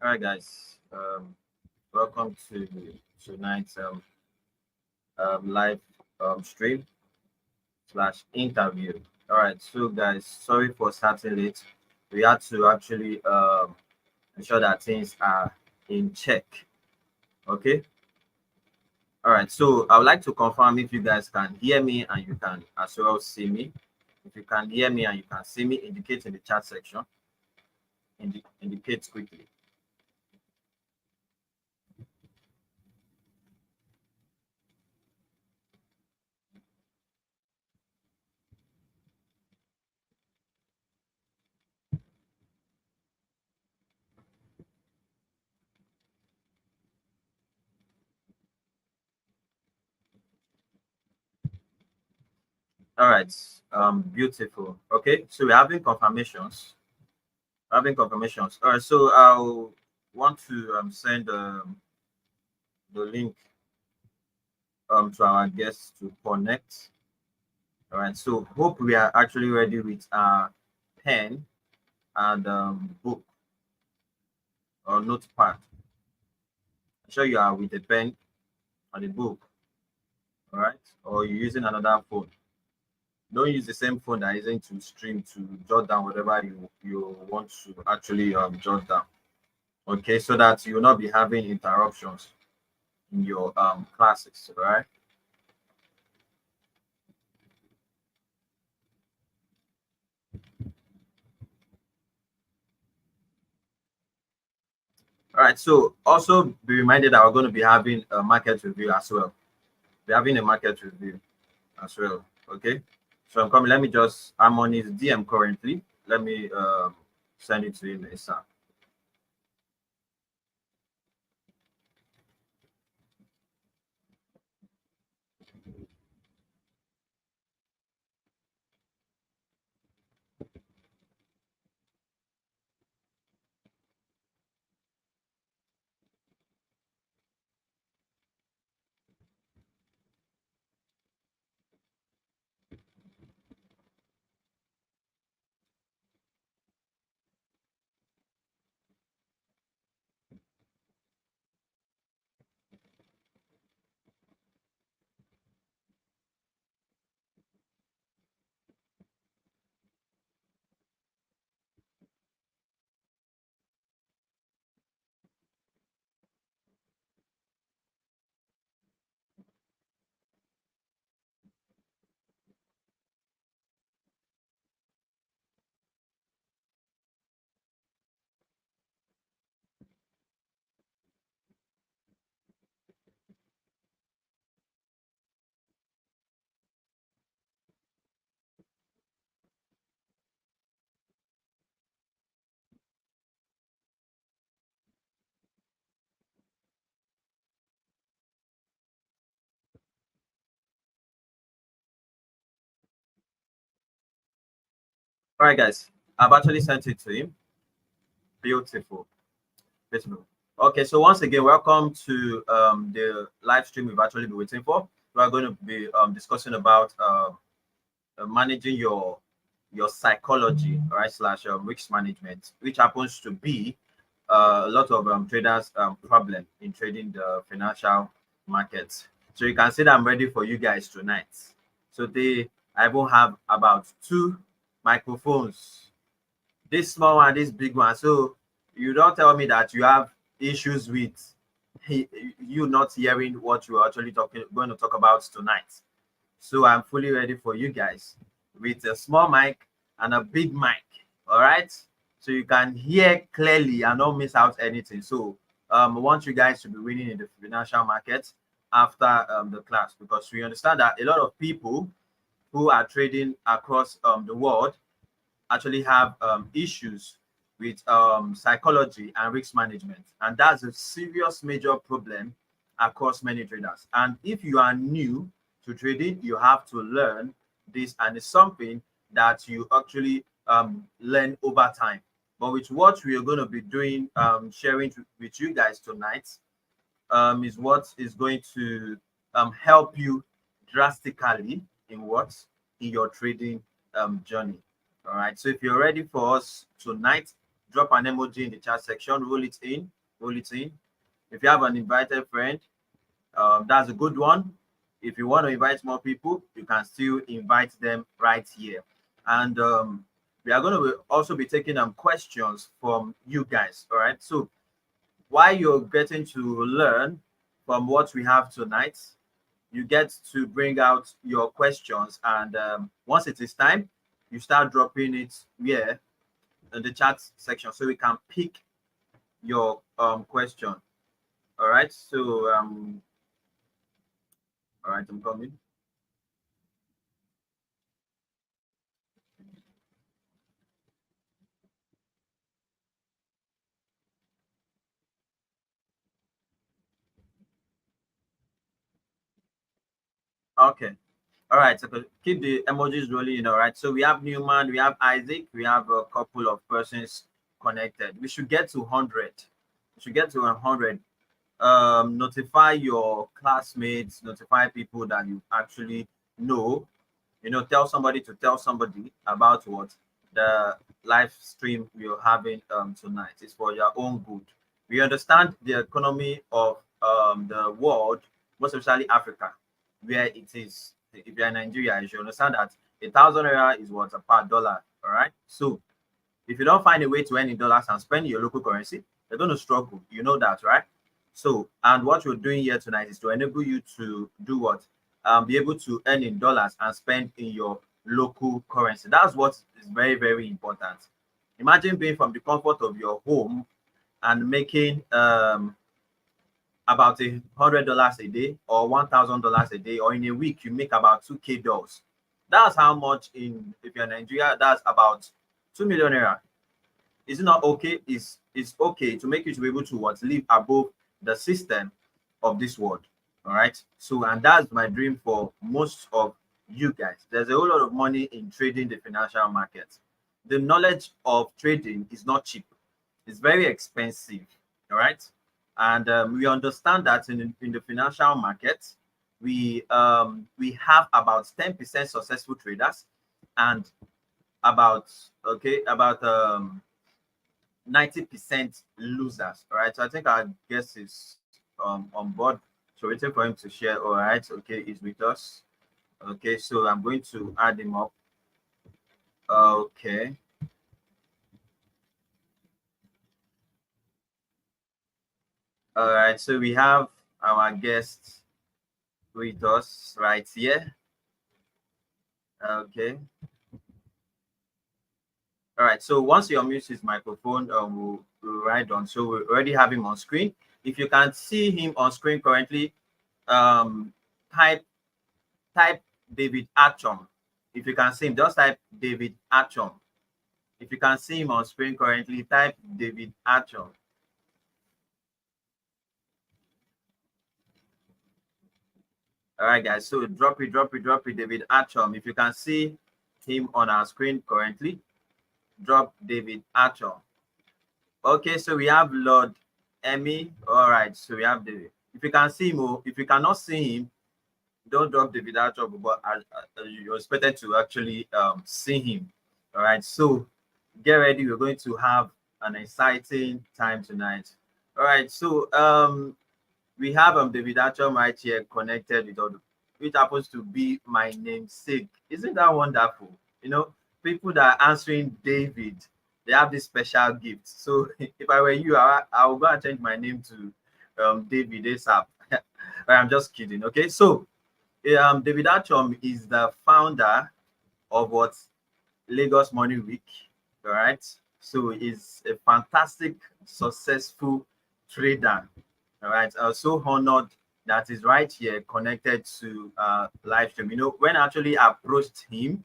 All right, guys. Welcome to tonight's live stream slash interview. All right, so guys, sorry for starting late. We had to actually ensure that things are in check. Okay. All right. So I would like to confirm if you guys can hear me and you can as well see me. If you can hear me and you can see me, indicate in the chat section. Indicate quickly. All right. Beautiful. Okay. So we're having confirmations. All right, so I'll want to send the link to our guests to connect. All right, so hope we are actually ready with our pen and book or notepad. I'm sure you are with a pen and a book, all right, or you're using another phone. Don't use the same phone that isn't to stream to jot down whatever you want to actually jot down. Okay, so that you will not be having interruptions in your classes, all right? All right. So also be reminded that we're going to be having a market review as well. We're having a market review as well. Okay. So I'm coming. Let me just. I'm on his DM currently. Let me send it to him ASAP. All right, guys. I've actually sent it to him. Beautiful. Beautiful. Okay. So once again, welcome to the live stream we've actually been waiting for. We are going to be discussing about managing your psychology, all right, slash risk management, which happens to be a lot of traders problem in trading the financial markets. So you can see that I'm ready for you guys tonight. So I will have about two microphones, this small one, this big one. So you don't tell me that you have issues with you not hearing what you're actually going to talk about tonight. So I'm fully ready for you guys with a small mic and a big mic. All right. So you can hear clearly and not miss out anything. So I want you guys to be winning in the financial market after the class, because we understand that a lot of people who are trading across the world actually have issues with psychology and risk management. And that's a serious major problem across many traders. And if you are new to trading, you have to learn this, and it's something that you actually learn over time. But with what we are going to be doing, sharing with you guys tonight, is what is going to help you drastically in what in your trading journey. All right. So if you're ready for us tonight, drop an emoji in the chat section, roll it in, roll it in. If you have an invited friend, that's a good one. If you want to invite more people, you can still invite them right here. And we are going to also be taking questions from you guys. All right. So while you're getting to learn from what we have tonight, you get to bring out your questions. And once it is time, you start dropping it here in the chat section so we can pick your question. All right. So, all right, I'm coming. Okay. All right. So keep the emojis rolling. All right. So we have Newman, we have Isaac, we have a couple of persons connected. We should get to 100. We should get to 100. Notify your classmates, notify people that you actually know. Tell somebody to tell somebody about what the live stream we're having tonight. It's for your own good. We understand the economy of the world, most especially Africa, where it is. If you're in Nigeria, you should understand that 1,000 naira is what, a per dollar. All right. So if you don't find a way to earn in dollars and spend your local currency, you're going to struggle. You know that, right? So, and what we're doing here tonight is to enable you to do what? Be able to earn in dollars and spend in your local currency. That's what is very, very important. Imagine being from the comfort of your home and making about $100 a day or $1,000 a day, or in a week you make about 2K dollars. That's how much if you're in Nigeria, that's about 2 million naira. Is it not okay? It's okay to make you to be able to what, live above the system of this world. All right. So, and that's my dream for most of you guys. There's a whole lot of money in trading the financial market. The knowledge of trading is not cheap. It's very expensive. All right. And we understand that in the financial market, we have about 10% successful traders and about 90% losers. All right. So I think our guest is on board. So waiting for him to share. All right. Okay, he's with us. Okay, so I'm going to add him up. Okay. All right. So we have our guest with us right here. Okay. All right. So once you unmute his microphone, we'll ride on. So we already have him on screen. If you can see him on screen currently, um, type David Achom. If you can see him, just type David Achom. If you can see him on screen currently, type David Achom. All right, guys. So drop it, David Achom. If you can see him on our screen currently, drop David Achom. Okay, so we have Lord Emmy. All right, so we have David. If you can see him, if you cannot see him, don't drop David Achom, but you're expected to actually see him. All right, so get ready. We're going to have an exciting time tonight. All right, so we have David Achom right here connected with all, which happens to be my namesake. Isn't that wonderful? People that are answering David, they have this special gift. So if I were you, I would go and change my name to David ASAP. I'm just kidding. Okay, so David Achom is the founder of what, Lagos Money Week. All right, so he's a fantastic, successful trader. All right, so honored that is right here connected to live stream. When I actually approached him,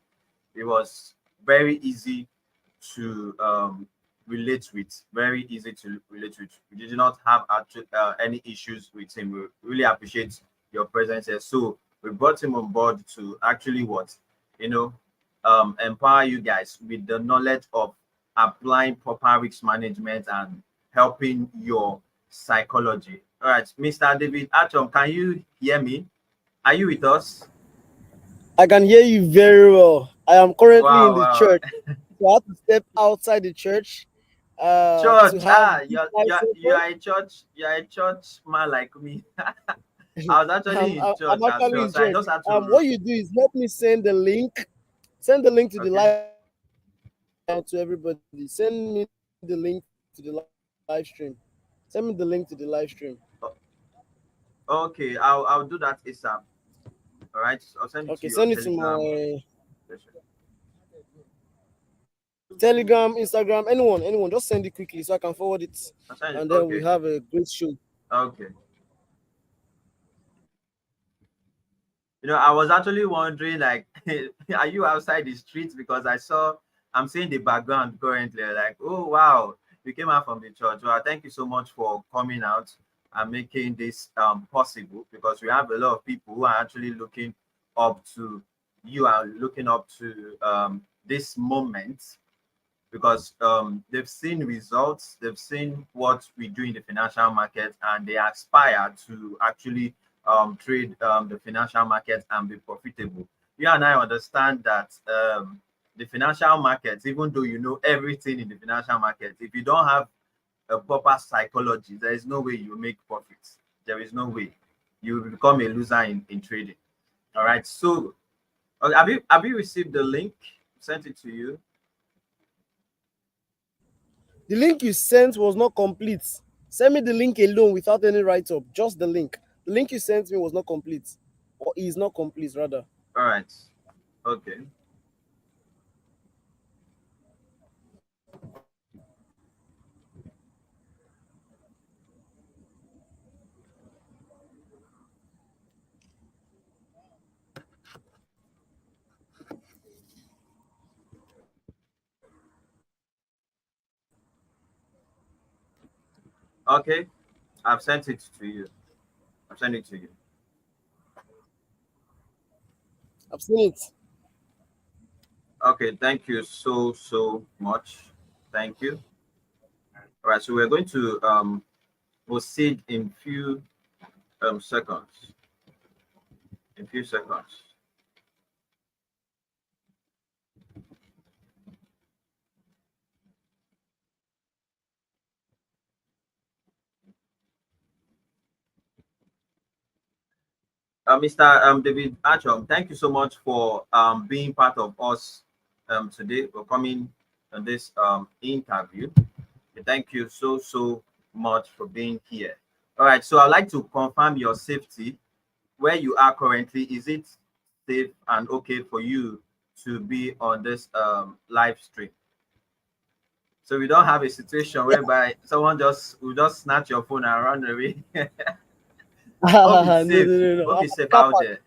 it was very easy to relate with. Very easy to relate with. We did not have any issues with him. We really appreciate your presence here. So we brought him on board to actually what, empower you guys with the knowledge of applying proper risk management and helping your psychology. All right, Mr. David Achom, can you hear me? Are you with us? I can hear you very well. I am currently in Wow, the wow. church, so I have to step outside the church to Church. have this You license. are a church. You are a church man like me. I was actually in church I'm as actually well, in so I church. just had to. What you do is help me send the link. Send the link to the Okay. live stream to everybody. Send me the link to the live stream. Send me the link to the live stream. O- Okay, I'll do that ASAP. All right, I'll send it to Okay, your send it to Telegram my session. Telegram, Instagram, anyone. Just send it quickly so I can forward it, I'll send it. and then we Okay, have a great show. okay. I was actually wondering, like, are you outside the streets? Because I'm seeing the background currently. Like, oh wow, you came out from the church. Well, thank you so much for coming out and making this possible. Because we have a lot of people who are actually looking up to you and looking up to this moment because they've seen results, they've seen what we do in the financial market, and they aspire to actually trade the financial market and be profitable. You and I understand that the financial markets, even though you know everything in the financial market, if you don't have a proper psychology, there is no way you make profits. There is no way you will become a loser in trading. All right. So, have you received the link? Sent it to you. The link you sent was not complete. Send me the link alone without any write up. Just the link. The link you sent me was not complete, or is not complete rather. All right. Okay. Okay. I've sent it to you. I've sent it to you. I've seen it. Okay. Thank you so much. Thank you. All right. So we're going to proceed in few seconds. In few seconds. Mr. David Achom, thank you so much for being part of us today, for coming on this interview. Thank you so much for being here. All right, so I'd like to confirm your safety. Where you are currently, is it safe and okay for you to be on this live stream? So we don't have a situation Yeah. whereby someone just will just snatch your phone and run away. Hope it's No, no, safe. no, no. Hope I'm it's at the safe car out park. there.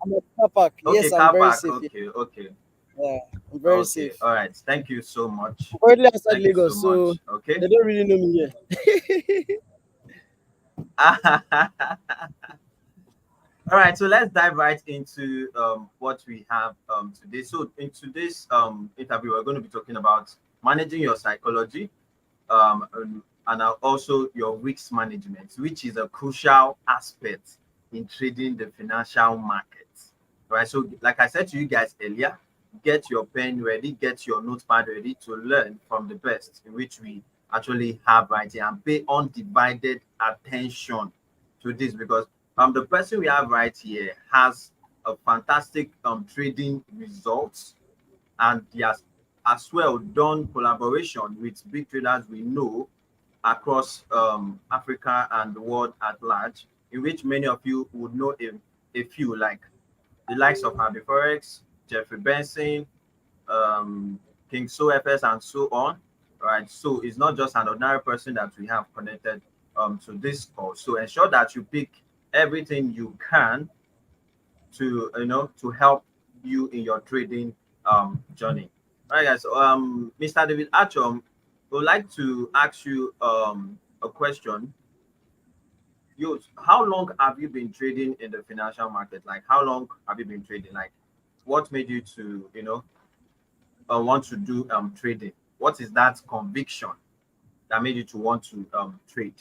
I'm at the car park. Okay, Yes, I'm car very park. safe. Okay. Yeah, I'm very Okay, safe. all right. Thank you so much. I'm currently outside Thank you so Lagos, so much. Okay. they don't really know me here. All right, so let's dive right into what we have today. So in today's interview, we're going to be talking about managing your psychology and also your risk management, which is a crucial aspect in trading the financial markets. Right. So, like I said to you guys earlier, get your pen ready, get your notepad ready to learn from the best, in which we actually have right here, and pay undivided attention to this because the person we have right here has a fantastic trading results, and he has as well done collaboration with big traders we know across Africa and the world at large, in which many of you would know a few, like the likes of Harvey Forex, Jeffrey Benson, King So FS, and so on. Right. So it's not just an ordinary person that we have connected to this call. So ensure that you pick everything you can to to help you in your trading journey. All right, guys. Mr. David Achom, would like to ask you a question. How long have you been trading in the financial market? Like, how long have you been trading? Like, what made you to want to do trading? What is that conviction that made you to want to trade?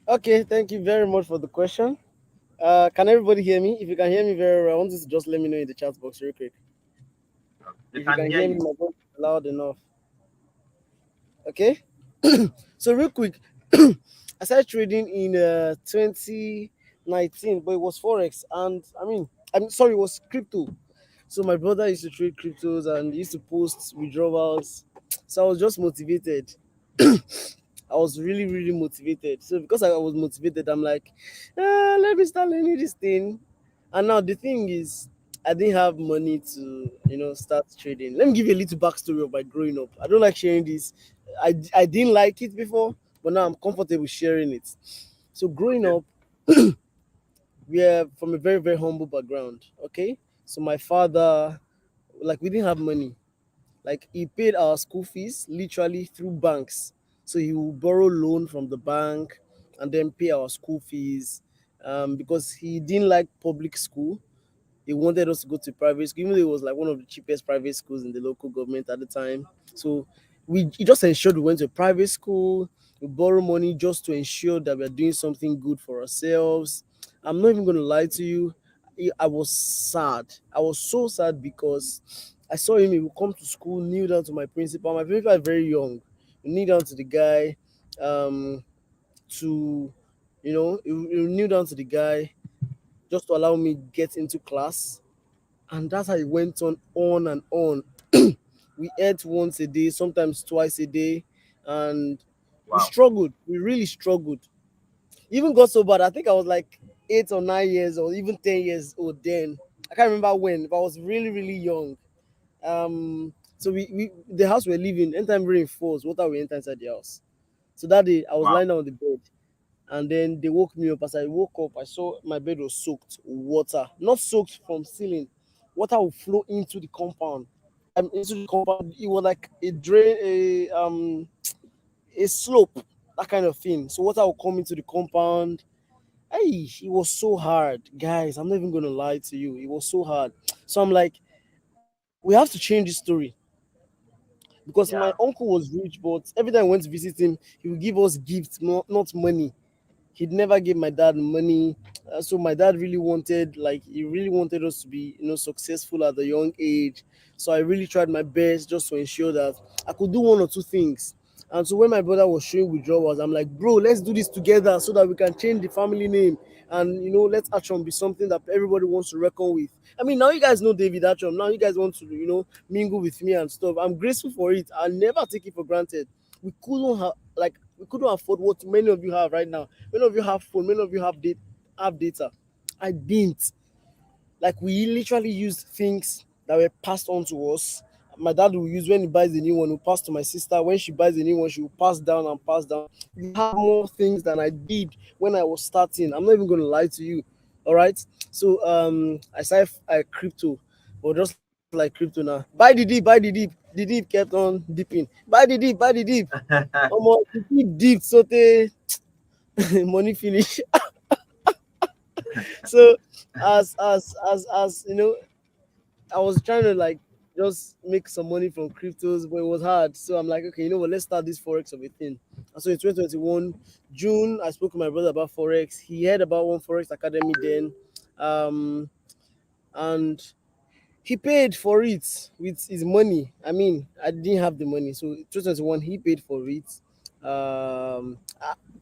Okay, thank you very much for the question. Can everybody hear me? If you can hear me very well, I want you to just let me know in the chat box real quick. They If you can can hear hear me, you. my voice is loud enough. Okay. So real quick, I started trading in 2019, but it was forex, and I'm sorry, it was crypto. So my brother used to trade cryptos and he used to post withdrawals. So I was just motivated. I was really, really motivated. So because I was motivated, I'm like, let me start learning this thing. And now the thing is, I didn't have money to, start trading. Let me give you a little backstory of my growing up. I don't like sharing this. I didn't like it before, but now I'm comfortable sharing it. So growing Okay. up, we are from a very, very humble background. Okay. So my father, like, we didn't have money. Like, he paid our school fees literally through banks. So he will borrow loan from the bank and then pay our school fees, because he didn't like public school. He wanted us to go to private school, even though it was like one of the cheapest private schools in the local government at the time. So he just ensured we went to a private school. We borrow money just to ensure that we're doing something good for ourselves. I'm not even going to lie to you. I was sad. I was so sad because I saw him. He would come to school, kneel down to my principal. My principal is very young. He kneel down to the guy, to, he kneel down to the guy just to allow me get into class, and that's how it went on and on. We ate once a day, sometimes twice a day, and we Wow. struggled. We really struggled. Even got so bad. I think I was like 8 or 9 years or even 10 years old then. I can't remember when, but I was really, really young. So we the house we're living, anytime rain falls, water will enter inside the house. So that day I was Wow. lying down on the bed, and then they woke me up. As I woke up, I saw my bed was soaked water, not soaked from ceiling. Water would flow into the compound. Into the compound, it was like a drain, a slope, that kind of thing. So water will come into the compound. Hey, it was so hard, guys. I'm not even gonna lie to you. It was so hard. So I'm like, we have to change this story, because my Yeah. uncle was rich, but every time I went to visit him, he would give us gifts, not money. He'd never give my dad money. So my dad really wanted, like, he really wanted us to be, successful at a young age. So I really tried my best just to ensure that I could do one or two things. And so when my brother was showing withdrawals, I'm like, bro, let's do this together so that we can change the family name. And, let Achom be something that everybody wants to reckon with. I mean, now you guys know David Achom. Now you guys want to, mingle with me and stuff. I'm grateful for it. I never take it for granted. We couldn't afford what many of you have right now. Many of you have phone, many of you have data. I didn't. Like, we literally used things that were passed on to us. My dad will use when he buys the new one, will pass to my sister. When she buys the new one, she will pass down and pass down. You have more things than I did when I was starting. I'm not even gonna lie to you. All right. So I started crypto, but just like crypto now. Buy the dip, buy the dip. The dip kept on dipping. Buy the dip. Almost the dip dipped so they money finish. So as I was trying to, like, just make some money from cryptos, but it was hard. So I'm like, okay, you know what? Let's start this forex of a thing. And so in 2021 June, I spoke to my brother about forex. He heard about one forex academy then, um, and he paid for it with his money. I mean, I didn't have the money, so 2021 he paid for it.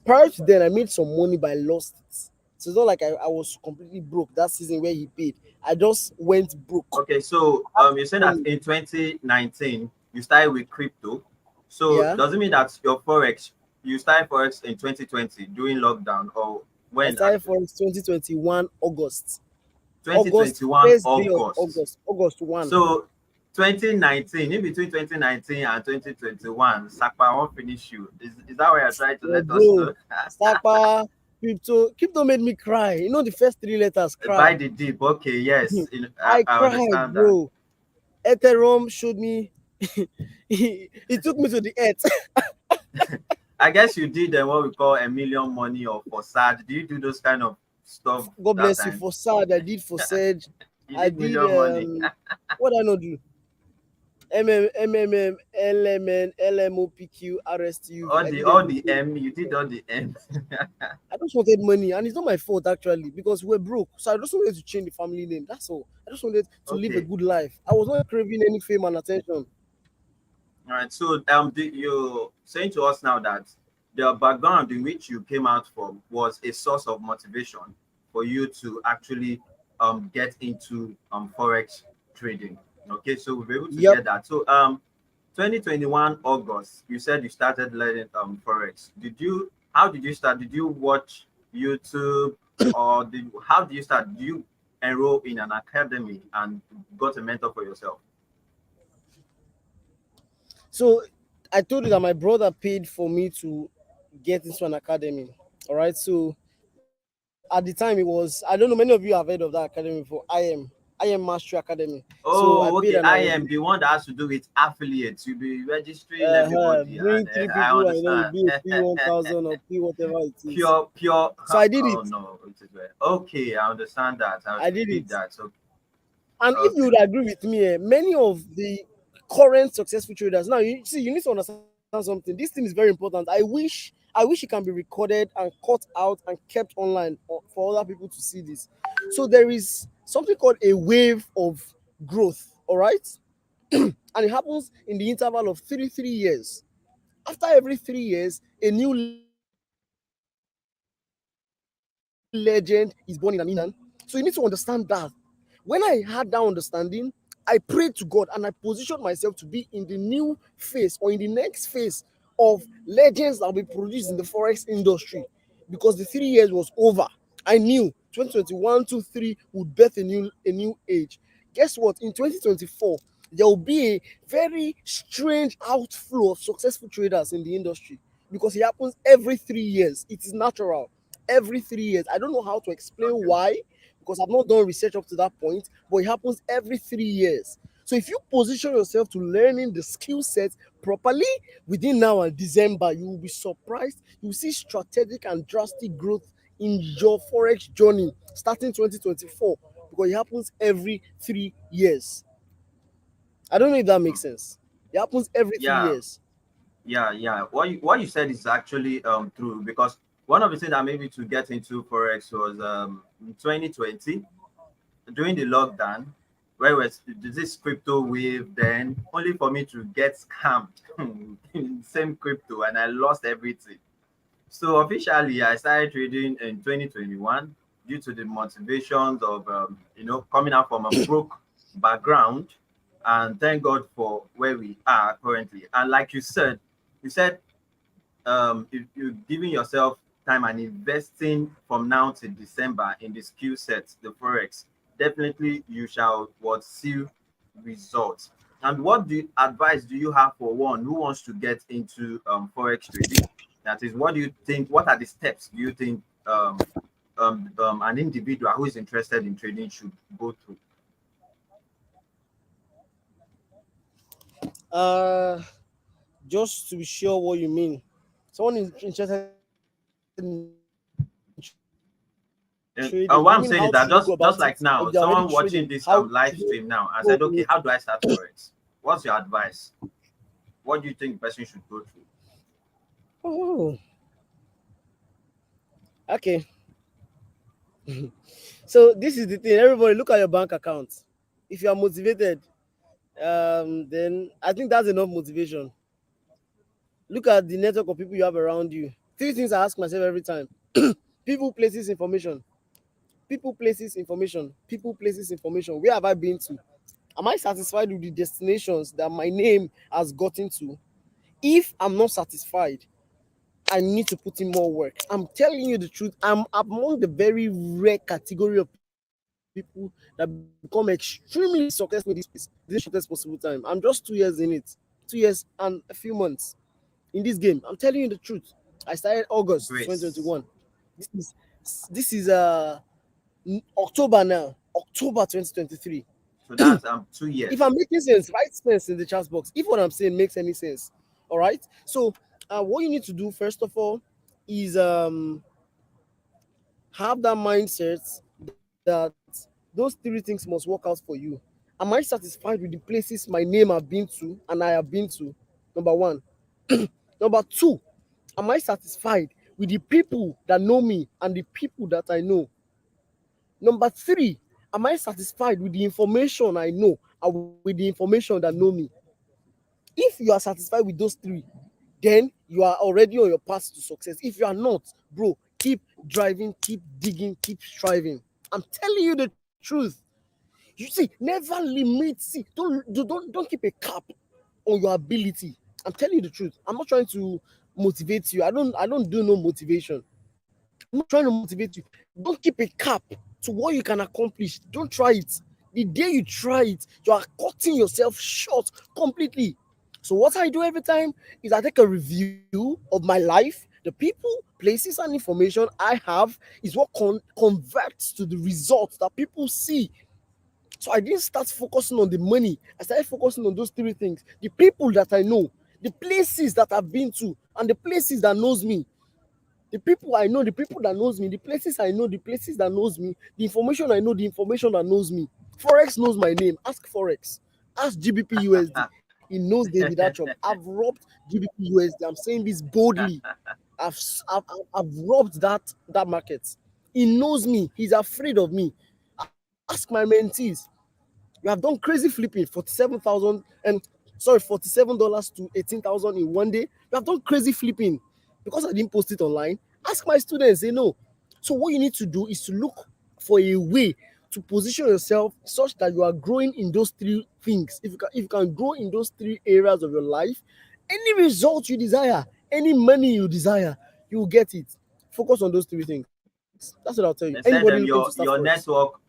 Prior to then, I made some money, but I lost it. So it's not like I was completely broke that season where he paid. I just went broke. Okay. So I had you some said that money. in 2019 you started with crypto. So Yeah, does it mean that your forex you started forex in 2020 during lockdown or I when started actually? for 2021 August. August, 2021 first day of August. August, August 1. So 2019, in between 2019 and 2021, Sakpa won't finish you. Is that what you're trying to Yeah, let us bro. know? Sapa, crypto made me cry. You know the first three letters, By cry. the deep. Okay, yes. I I cried, understand that. bro. Ethereum showed me. He took me to the earth. I guess you did what we call a million money or for sad. Do you do those kind of stuff God that bless you. time? For SAD, I did for Sedge. You I did did million money. what I not do? MMM, LMN, LMOPQ, RSTUV. I did All the everything. M, you did all the M. I just wanted money, and it's not my fault actually because we're broke. So I just wanted to change the family name. That's all. I just wanted to live a Okay. good life. I was not craving any fame and attention. All right. So you saying to us now that the background in which you came out from was a source of motivation for you to actually get into forex trading. Okay, so we'll be able to Yep. get that. So 2021 August, you said you started learning forex. Did you? How did you start? Did you watch YouTube, or how did you start? Do you enroll in an academy and got a mentor for yourself? So I told you that my brother paid for me to get into an academy. All right. So at the time it was, I don't know, many of you have heard of that academy before. I am Mastery Academy. So I paid Oh, and I okay. I enrolled. am the one that has to do with affiliates. You'll be registering everybody, Bring and three I people and then you understand. be a P1000 or P whatever it is. Pure. So I did Oh it. no, it is well. Okay, I understand that. I I did did it. that. So And if you okay. would agree with me, many of the current successful traders now, you see, you need to understand something. This thing is very important. I wish it can be recorded and cut out and kept online for other people to see this. So there is something called a wave of growth, all right? And it happens in the interval of 3 years. After every 3 years, a new legend is born in an instance. So you need to understand that. When I had that understanding, I prayed to God and I positioned myself to be in the new phase or in the next phase of legends that will be produced in the forex industry because the 3 years was over. I knew 2021, 2, 3 would birth a new age. Guess what? In 2024, there will be a very strange outflow of successful traders in the industry because it happens every 3 years. It is natural. Every 3 years. I don't know how to explain Okay. why because I've not done research up to that point, but it happens every 3 years. So if you position yourself to learning the skill set properly within now and December, you will be surprised. You will see strategic and drastic growth in your forex journey starting 2024 because it happens every 3 years. I don't know if that Hmm. makes sense. It happens every three Yeah, years. yeah. What you said is actually true, because one of the things that made me to get into forex was in 2020 during the lockdown, where was this crypto wave, then only for me to get scammed in same crypto, and I lost everything. So officially, I started trading in 2021 due to the motivations of coming out from a broke background, and thank God for where we are currently. And like you said if you're giving yourself time and investing from now to December in the skill sets, the forex, definitely you shall what see results. And what advice do you have for one who wants to get into forex trading? That is, what do you think? What are the steps do you think an individual who is interested in trading should go through? Uh, just to be sure what you mean. Someone is interested in trading. You mean how to really go about it, And or if they're what already I'm saying is trading, that just how like now, should they someone watching this go live about stream now and it? said, okay, how do I start forex? What's your advice? What do you think the person should go through? Oh, okay. So this is the thing. Everybody, look at your bank account. If you are motivated, then I think that's enough motivation. Look at the network of people you have around you. Three things I ask myself every time: people, places, information. People, places, information. People, places, information. Where have I been to? Am I satisfied with the destinations that my name has gotten to? If I'm not satisfied, I need to put in more work. I'm telling you the truth. I'm among the very rare category of people that become extremely successful in this space within the shortest possible time. I'm just 2 years in it, 2 years and a few months in this game. I'm telling you the truth. I started August Grace. 2021. This is this is October now, October 2023. So that's 2 years. If I'm making sense, write sense in the chat box. If what I'm saying makes any sense, all right. So, what you need to do first of all is have that mindset that those three things must work out for you. Am I satisfied with the places my name have been to and I have been to? Number one. Number two, am I satisfied with the people that know me and the people that I know? Number three, am I satisfied with the information I know and with the information that know me? If you are satisfied with those three, then you are already on your path to success. If you are not, bro, keep driving, keep digging, keep striving. I'm telling you the truth. You see, never limit. See, don't keep a cap on your ability. I'm telling you the truth. I'm not trying to motivate you. I don't do no motivation. I'm not trying to motivate you. Don't keep a cap to what you can accomplish. Don't try it. The day you try it, you are cutting yourself short completely. So what I do every time is I take a review of my life, the people, places, and information I have is what converts to the results that people see. So I didn't start focusing on the money. I started focusing on those three things: the people that I know, the places that I've been to, and the places that knows me. The people I know, the people that knows me, the places I know, the places that knows me, the information I know, the information that knows me. Forex knows my name. Ask Forex. Ask GBP USD. He knows David Achom. I've robbed GBP USD. I'm saying this boldly. I've robbed that market. He knows me. He's afraid of me. Ask my mentees. You have done crazy flipping, 47,000 and sorry, $47 to 18,000 in one day. You have done crazy flipping because I didn't post it online. Ask my students, they know. So what you need to do is to look for a way to position yourself such that you are growing in those three things. If you can grow in those three areas of your life, any result you desire, any money you desire, you will get it. Focus on those three things. That's what I'll tell you. Anybody They looking to said start your Forex? network,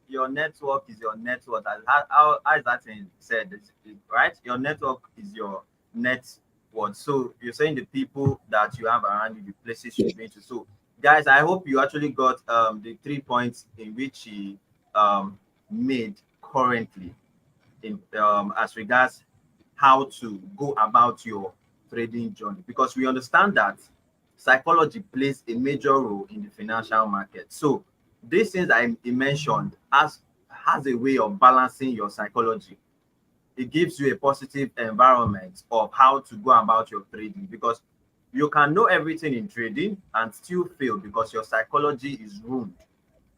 your network is your net worth. How is that thing said? Right? Your network is your net worth. So you're saying the people that you have around you, the places you've been to. So guys, I hope you actually got the 3 points in which he made currently in as regards how to go about your trading journey, because we understand that psychology plays a major role in the financial market. So these things I mentioned has a way of balancing your psychology. It gives you a positive environment of how to go about your trading, because you can know everything in trading and still fail because your psychology is ruined.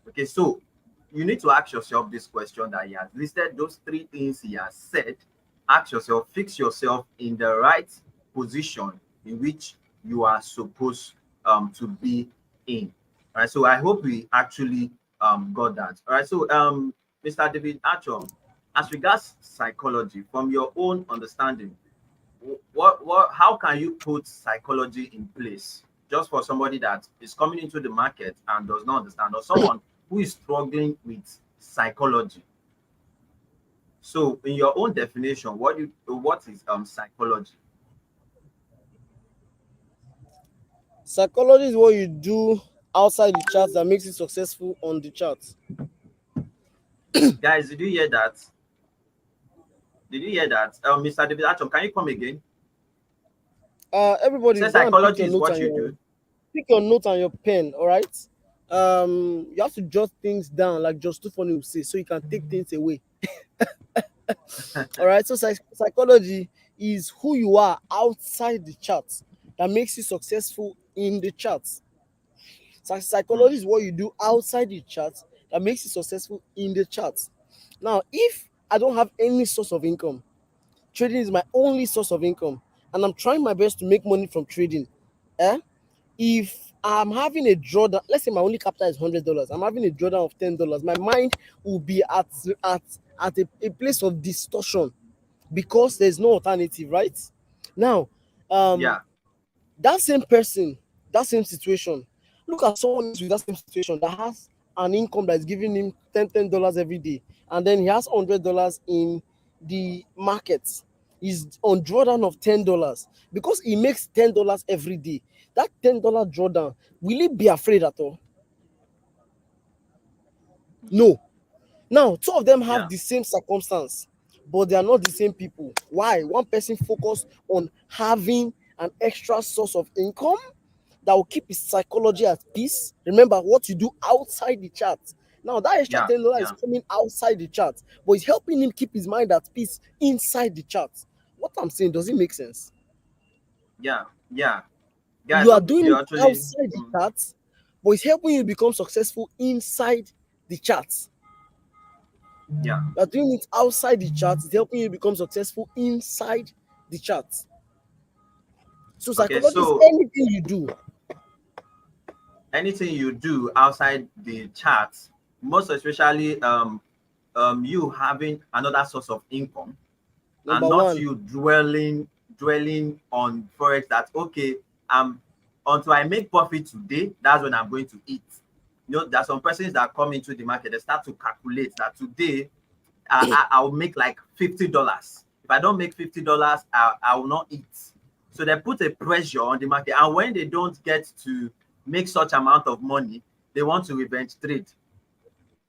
Okay, so you need to ask yourself this question that he has listed, those three things he has said. Ask yourself, fix yourself in the right position in which you are supposed to be in. All right, so I hope we actually got that. All right, so Mr. David Achom, as regards psychology, from your own understanding, how can you put psychology in place just for somebody that is coming into the market and does not understand, or someone who is struggling with psychology? So in your own definition, what is psychology? Psychology is what you do outside the charts that makes you successful on the charts. Guys, did you hear that? Did you hear that? Mr. David Achom, can you come again? Everybody Say go and psychology is what you do. pick your note and your pen, all right? You have to jot things down like just too funny will say, so you can take things away. All right. So psychology is who you are outside the charts that makes you successful in the charts. Hmm. Psychology is what you do outside the charts that makes you successful in the charts. Now, if I don't have any source of income, trading is my only source of income, and I'm trying my best to make money from trading. Eh? If I'm having a drawdown, let's say my only capital is $100, I'm having a drawdown of $10, my mind will be at a place of distortion because there's no alternative, right? Now, um, Yeah, that same person, that same situation, look at someone else with that same situation that has an income that is giving him $10 every day, and then he has $100 in the market. He's on drawdown of $10 because he makes $10 every day. That $10 drawdown, will he be afraid at all? No. Now, two of them have yeah, the same circumstance, but they are not the same people. Why? One person focused on having an extra source of income that will keep his psychology at peace. Remember what you do outside the chart. Now, that extra yeah, $10 is yeah, coming outside the chart, but it's helping him keep his mind at peace inside the chart. What I'm saying, does it make sense? yeah, yeah. Guys, You are hope doing you it actually. outside the chart, but it's helping you become successful inside the chart. Yeah. You are doing it outside the chart. It's helping you become successful inside the chart. So Okay. psychology is So anything you do. anything you do outside the charts, most especially you having another source of income, and Number not one. you dwelling on forex that okay, um until I make profit today, that's when I'm going to eat. You know, there are some persons that come into the market, they start to calculate that today I'll make like $50. If I don't make $50, I will not eat. So they put a pressure on the market, and when they don't get to make such amount of money, they want to revenge trade.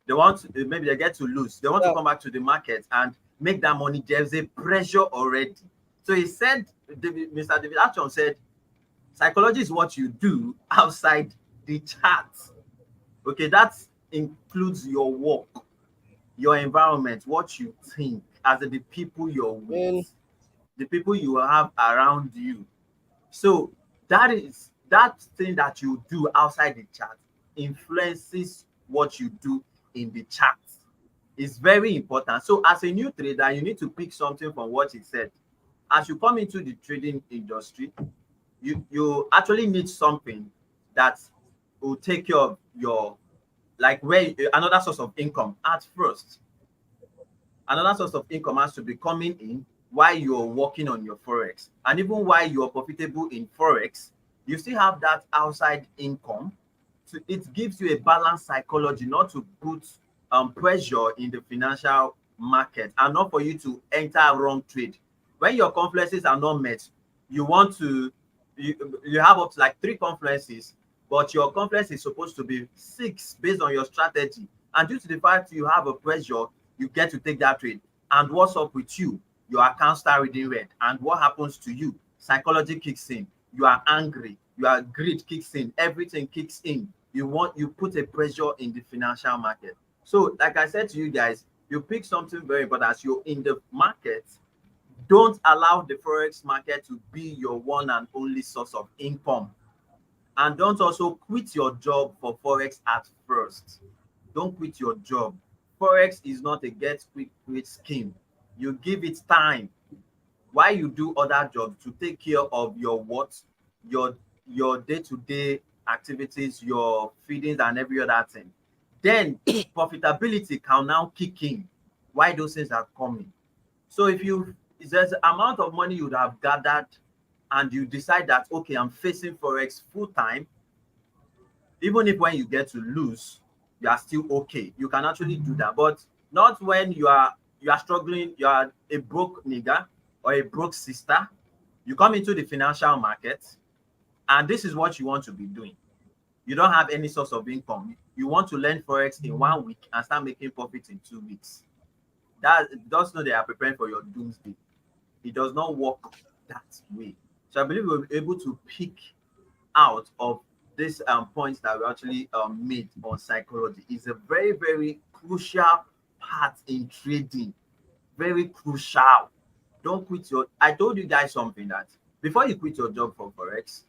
They want to, maybe they get to lose. They want to Yeah. come back to the market and make that money. There's a pressure already. So he said, Mr. David Achom said, psychology is what you do outside the chart. Okay, that includes your work, your environment, what you think, as the people you're Man, with, the people you have around you. So that is that thing that you do outside the chart influences what you do in the chart. It's very important. So as a new trader, you need to pick something from what he said. As you come into the trading industry, you actually need something that will take care of your, like, where another source of income at first. Another source of income has to be coming in while you're working on your forex, and even while you're profitable in forex, you still have that outside income. So it gives you a balanced psychology not to put pressure in the financial market, and not for you to enter wrong trade. When your conferences are not met, you want to, you have up to like 3 conferences, but your conference is supposed to be 6 based on your strategy, and due to the fact you have a pressure, you get to take that trade. And what's up with you? Your account start reading red. And what happens to you? Psychology kicks in. You are angry. Your greed kicks in. Everything kicks in. You put a pressure in the financial market. So, like I said to you guys, you pick something very important. As you're in the market, don't allow the forex market to be your one and only source of income. And don't also quit your job for forex at first. Don't quit your job. Forex is not a get quick rich scheme. You give it time while you do other jobs to take care of your what, your day-to-day activities, your feedings and every other thing. Then profitability can now kick in while those things are coming. So if there's an amount of money you would have gathered, and you decide that okay, I'm facing forex full time, even if when you get to lose, you are still okay. You can actually do that, but not when you are struggling. You are a broke nigger or a broke sister. You come into the financial market, and this is what you want to be doing. You don't have any source of income. You want to learn forex in 1 week and start making profit in 2 weeks. That just know they are preparing for your doomsday. It does not work that way. So I believe we'll be able to pick out of these points that we actually made on psychology. Is a very, very crucial part in trading. Very crucial. Don't quit your. I told you guys something that before you quit your job for forex,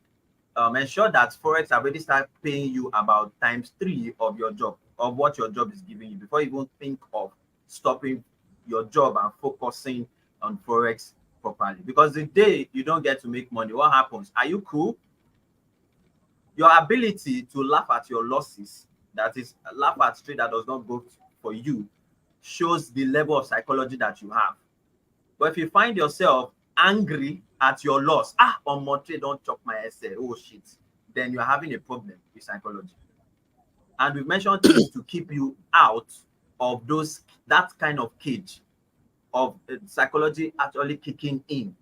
ensure that forex already start paying you about times 3 of your job, of what your job is giving you, before you even think of stopping your job and focusing on forex properly. Because the day you don't get to make money, what happens? Are you cool? Your ability to laugh at your losses, that is, laugh at trade that does not go for you, shows the level of psychology that you have. But if you find yourself angry at your loss, on my trade don't chop my essay, oh shit, then you're having a problem with psychology. And we've mentioned things to keep you out of those, that kind of cage of psychology actually kicking in.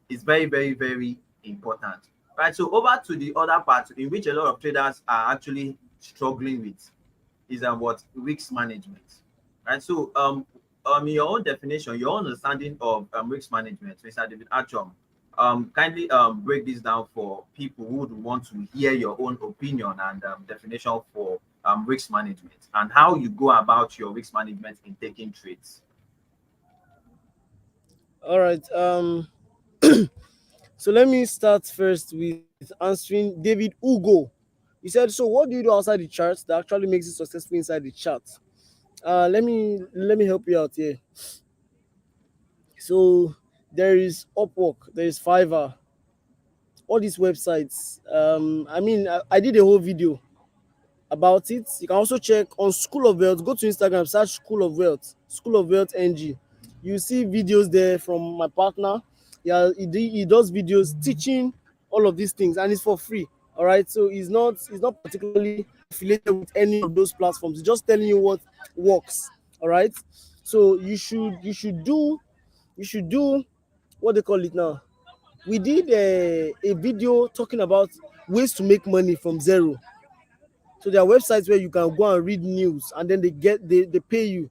Is very, very, very important. Right. So over to the other part in which a lot of traders are actually struggling with is what risk management. Right. So in your own definition, your own understanding of risk management, Mr. David Achom, kindly break this down for people who would want to hear your own opinion and definition for risk management, and how you go about your risk management in taking trades. All right. So let me start first with answering David Ugo. He said, "So what do you do outside the chart that actually makes you successful inside the chart?" Let me help you out here. So there is Upwork, there is Fiverr, all these websites. I did a whole video about it. You can also check on School of Wealth. Go to Instagram, search School of Wealth NG. You see videos there from my partner. Yeah, he does videos teaching all of these things, and it's for free. All right, so he's not particularly affiliated with any of those platforms. He's just telling you what works. All right, so you should do what they call it now. We did a video talking about ways to make money from zero. So there are websites where you can go and read news, and then they pay you.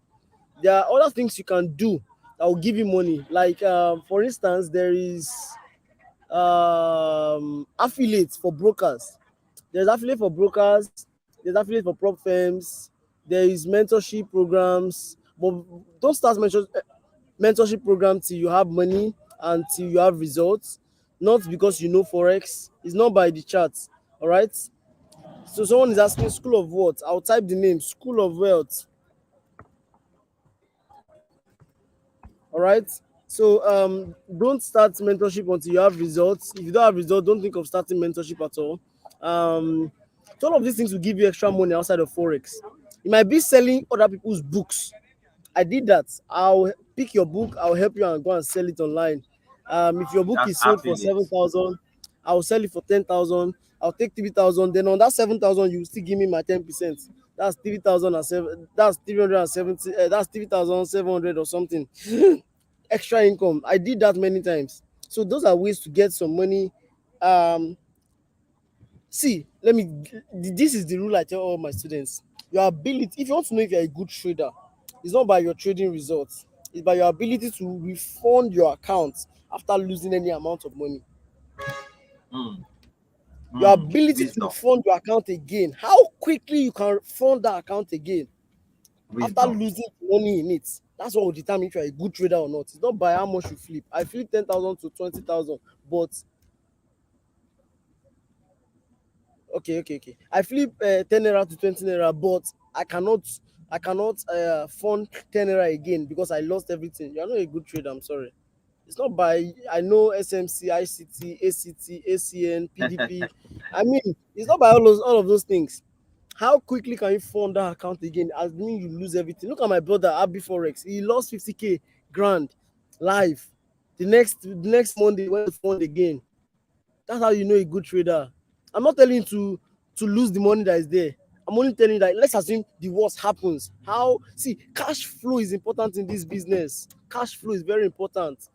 There are other things you can do that will give you money. Like for instance, there is affiliates for brokers. There's affiliate for brokers. There's affiliate for prop firms. There is mentorship programs. But don't start mentorship program till you have money and till you have results. Not because you know forex. It's not by the charts. All right. So someone is asking School of what? I'll type the name School of Wealth. All right. So don't start mentorship until you have results. If you don't have results, don't think of starting mentorship at all. So all of these things will give you extra money outside of forex. You might be selling other people's books. I did that. I'll pick your book. I'll help you and go and sell it online. If your book That's is sold for affiliate. 7,000, I'll sell it for 10,000. I'll take 3,000. Then on that 7,000, you still give me my 10%. That's 3,000 and seven. That's 370. That's 3,700 or something. Extra income. I did that many times. So those are ways to get some money. Um, See, this is the rule I tell all my students. Your ability, if you want to know if you're a good trader, it's not by your trading results, it's by your ability to refund your account after losing any amount of money. Mm, Your mm. ability to Wisdom. fund your account again, how quickly you can fund that account again after Wisdom. losing money in it. That's what will determine if you're a good trader or not. It's not by how much you flip. I flip 10,000 to 20,000, but okay. I flip 10 naira to 20 naira, but I cannot fund 10 naira again because I lost everything. You're not a good trader. I'm sorry. It's not by I know SMC, ICT, ACT, ACN, PDP. I mean, it's not by all of those things. How quickly can you fund that account again? As mean you lose everything. Look at my brother Abi Forex. He lost 50k grand live. The next Monday when he fund again. That's how you know a good trader. I'm not telling you to lose the money that is there. I'm only telling you that let's assume the worst happens. How see cash flow is important in this business. Cash flow is very important.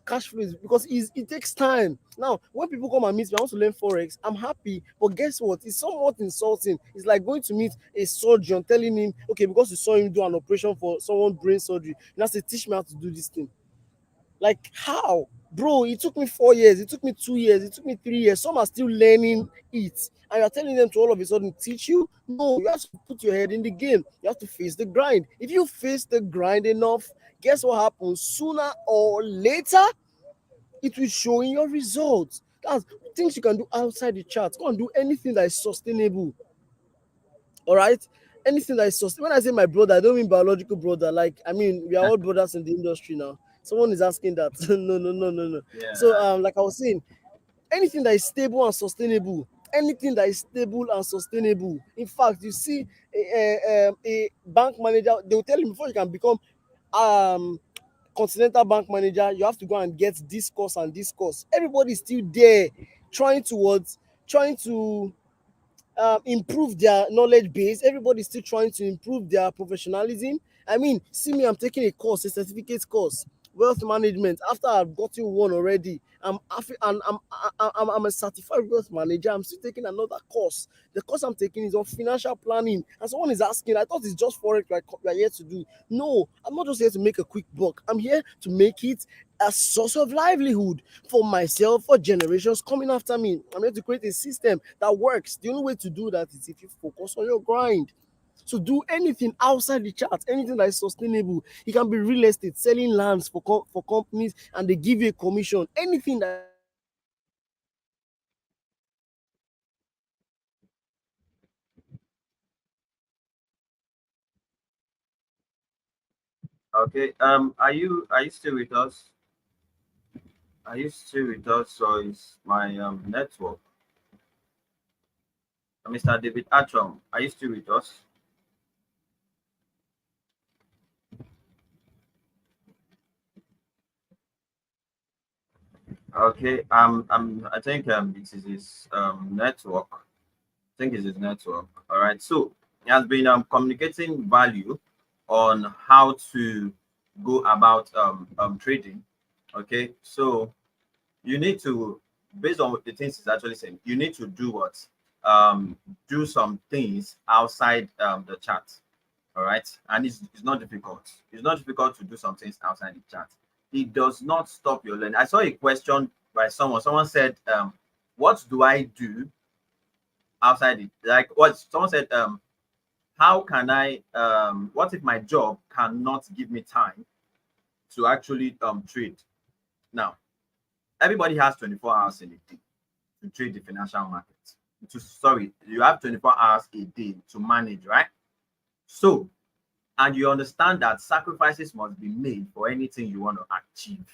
Cash flow is because it takes time. Now, when people come and meet me, I want to learn forex. I'm happy, but guess what? It's somewhat insulting. It's like going to meet a surgeon, telling him, okay, because you saw him do an operation for someone brain surgery, you have to teach me how to do this thing. Like how? Bro, it took me 4 years, it took me 2 years, it took me 3 years. Some are still learning it. And you're telling them to all of a sudden teach you? No, you have to put your head in the game. You have to face the grind. If you face the grind enough, guess what happens? Sooner or later, it will show in your results. That's things you can do outside the chart. Go and do anything that is sustainable. All right, anything that is when I say my brother, I don't mean biological brother. Like, I mean, we are all brothers in the industry now. Someone is asking that. No. So Yeah. like I was saying, anything that is stable and sustainable, anything that is stable and sustainable. In fact, you see a bank manager, they will tell you before you can become um continental bank manager, you have to go and get this course and this course. Everybody is still there trying to improve their knowledge base. Everybody's still trying to improve their professionalism. I mean, see me, I'm taking a course, a certificate course, wealth management. After I've gotten one already, I'm a certified wealth manager. I'm still taking another course. The course I'm taking is on financial planning. And someone is asking, I thought it's just forex we are here to do. No, I'm not just here to make a quick buck. I'm here to make it a source of livelihood for myself, for generations coming after me. I'm here to create a system that works. The only way to do that is if you focus on your grind. So do anything outside the chart, anything that is sustainable. It can be real estate, selling lands for companies, and they give you a commission. Anything that is sustainable. Just do it. Don't think of starting mentorship until you have results. Don't think of starting mentorship until you have results. Okay. Are you still with us? Are you still with us, or is my network? Mr. David Achom, are you still with us? Okay. I think it is his network. I think it's his network. All right. So he has been communicating value on how to go about trading. Okay. So you need to, based on the things he's actually saying, you need to do what? Um, do some things outside the chart. All right. And it's not difficult. It's not difficult to do some things outside the chart. It does not stop your learning. I saw a question by someone. Someone said, what do I do outside it? Like what someone said, how can I what if my job cannot give me time to actually trade? Now, everybody has 24 hours in a day to trade the financial market. You have 24 hours a day to manage, right? So, and you understand that sacrifices must be made for anything you want to achieve,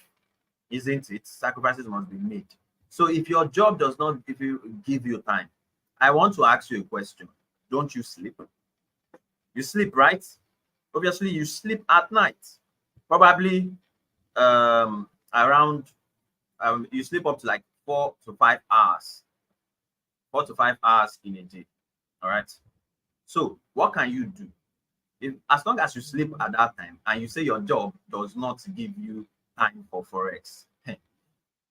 isn't it? Sacrifices must be made. So if your job does not give you time, I want to ask you a question. Don't you sleep? You sleep, right? Obviously, you sleep at night. Probably around you sleep up to like 4 to 5 hours, 4 to 5 hours in a day. All right. So what can you do? If as long as you sleep at that time and you say your job does not give you time for forex,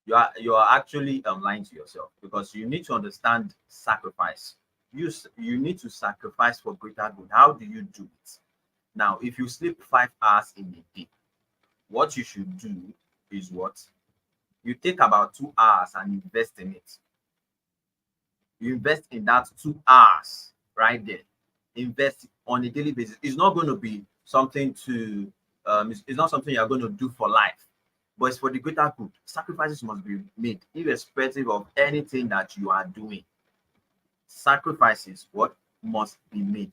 you are actually lying to yourself, because you need to understand sacrifice. You need to sacrifice for greater good. How do you do it? Now, if you sleep 5 hours in a day, what you should do is what? You take about 2 hours and invest in it. You invest in that 2 hours right there. Invest on a daily basis. It's not going to be something to it's not something you're going to do for life, but it's for the greater good. Sacrifices must be made irrespective of anything that you are doing. Sacrifices what must be made.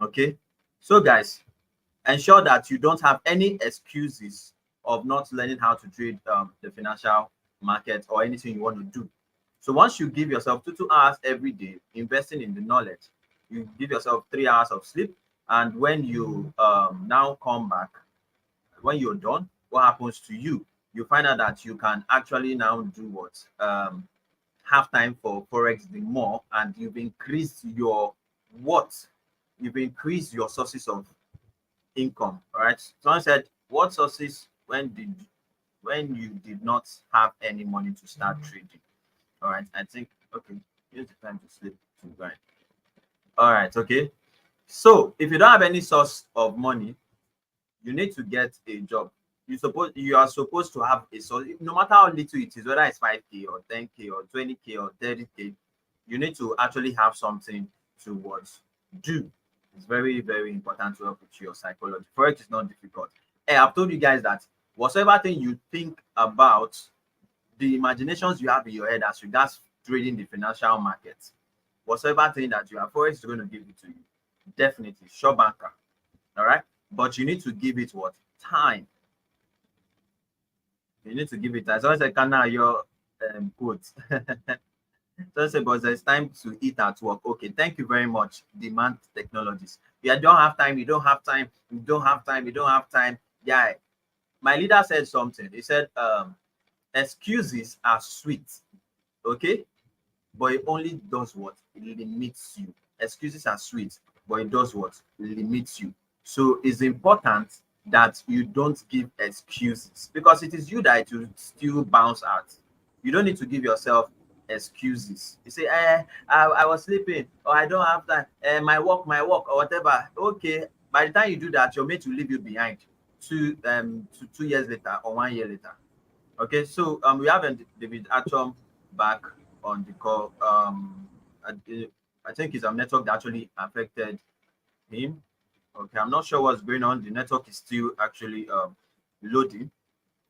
Okay. So guys, ensure that you don't have any excuses of not learning how to trade the financial market or anything you want to do. So once you give yourself 2 hours every day investing in the knowledge, you give yourself 3 hours of sleep, and when you now come back, when you're done, what happens to you? You find out that you can actually now do what? Have time for forex the more, and you've increased your what? You've increased your sources of income. All right. Someone said, what sources when you did not have any money to start trading? All right. I think okay. Here's the time to sleep to grind. All right. Okay. So if you don't have any source of money, you need to get a job. You are supposed to have a source, no matter how little it is, whether it's 5K or 10K or 20K or 30K. You need to actually have something to what do. It's very, very important to help with your psychology. Forex is not difficult. Hey, I've told you guys that whatever thing you think about, the imaginations you have in your head as regards trading the financial markets, whatever thing that you have, Forex is going to give it to you. Definitely, sure banker. All right. But you need to give it what? Time. You need to give it time. So I said, can now your quote. So I said, but there's time to eat at work. Okay, thank you very much. Demand technologies. Yeah, don't have time, you don't have time, you don't have time, you don't have time. Yeah. My leader said something. He said, excuses are sweet. Okay, but it only does what? It limits you. Excuses are sweet, but it does what? It limits you. So it's important that you don't give excuses, because it is you that it will still bounce out. You don't need to give yourself excuses. You say, I was sleeping, or I don't have time, my work, or whatever. Okay, by the time you do that, your mate will leave you behind 2 years later or 1 year later. Okay, so we have David Achom back on the call. I think it's a network that actually affected him. Okay, I'm not sure what's going on. The network is still actually loading,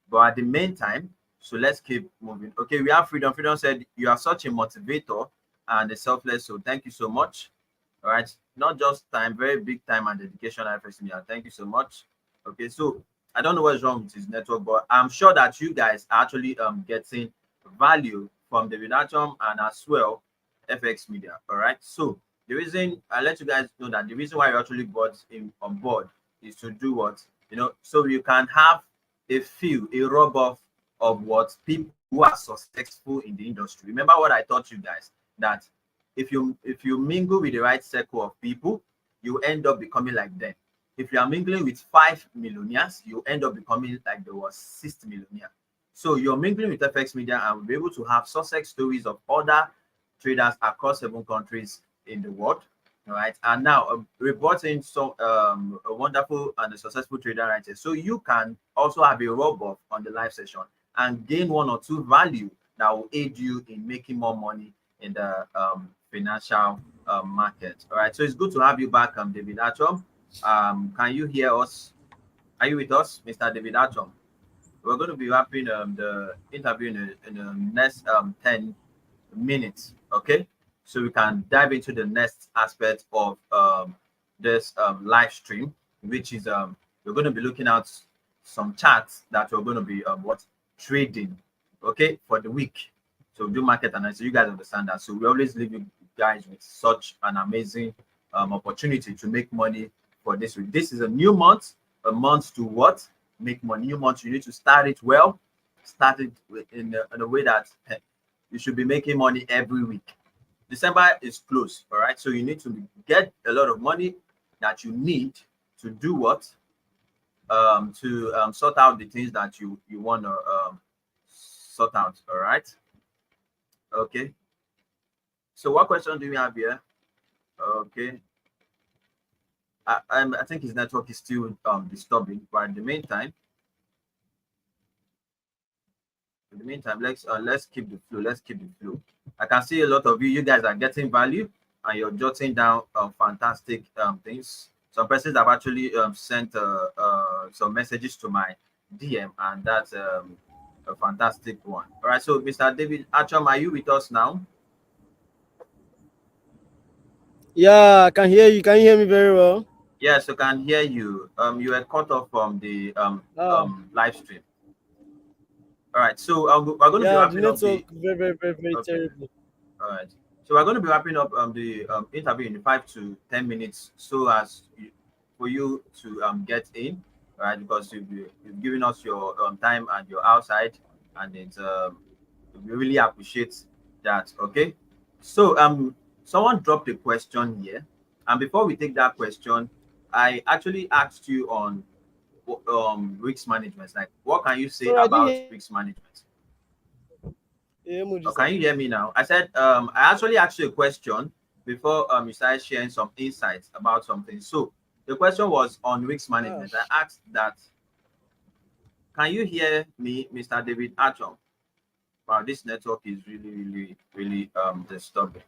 but at the meantime, so let's keep moving. Okay, we have Freedom. Freedom said, you are such a motivator and a selfless, so thank you so much. All right, not just time, very big time and dedication. I personally, thank you so much. Okay, so I don't know what's wrong with his network, but I'm sure that you guys are actually getting value from the Achom and as well FX Media. All right. So the reason I let you guys know that the reason why you actually brought him on board is to do what, so you can have a rub off of what people who are successful in the industry. Remember what I taught you guys, that if you mingle with the right circle of people, you end up becoming like them. If you are mingling with 5 millionaires, you end up becoming like the was 6th millionaire. So you're mingling with FX Media and we'll be able to have success stories of other traders across 7 countries in the world. All right. And now we brought in some a wonderful and a successful trader right here. So you can also have a rub off on the live session and gain 1 or 2 value that will aid you in making more money in the financial market. All right. So it's good to have you back, David Achom. Can you hear us? Are you with us, Mr. David Achom? We're going to be wrapping the interview in the next 10 minutes. Okay, so we can dive into the next aspect of this live stream, which is we're going to be looking at some charts that we're going to be what trading, okay, for the week. So do market analysis. You guys understand that. So we always leave you guys with such an amazing opportunity to make money for this week. This is a new month, a month to what? Make money. New month, you need to start it well, start it in a way that you should be making money every week. December is close, all right? So you need to get a lot of money that you need to do what? To sort out the things that you want to sort out, all right? Okay. So what question do we have here? Okay. I think his network is still disturbing, but in the meantime, let's keep the flow. Let's keep the flow. I can see a lot of you. You guys are getting value, and you're jotting down fantastic things. Some persons have actually sent some messages to my DM, and that's a fantastic one. All right. So, Mr. David Achom, are you with us now? Yeah, I can hear you. Can you hear me very well? Yes, I can hear you. You were cut off from the Ah, live stream. All right. So we're going to be yeah, the wrapping up network the. very, very, very, very Okay. terrible. All right. So we're going to be wrapping up the interview in 5 to 10 minutes, so as for you to get in, right? Because you've given us your time and you're outside, and it's we really appreciate that. Okay. So someone dropped a question here, and before we take that question, I actually asked you on risk management. Like, what can you say Sorry, I didn't about hear risk management? Oh, emojis. can you hear me now? I said I actually asked you a question before you started sharing some insights about something. So the question was on risk Ah, management. I asked that, can you hear me, Mr. David Achom? Wow, this network is really, really, really disturbing.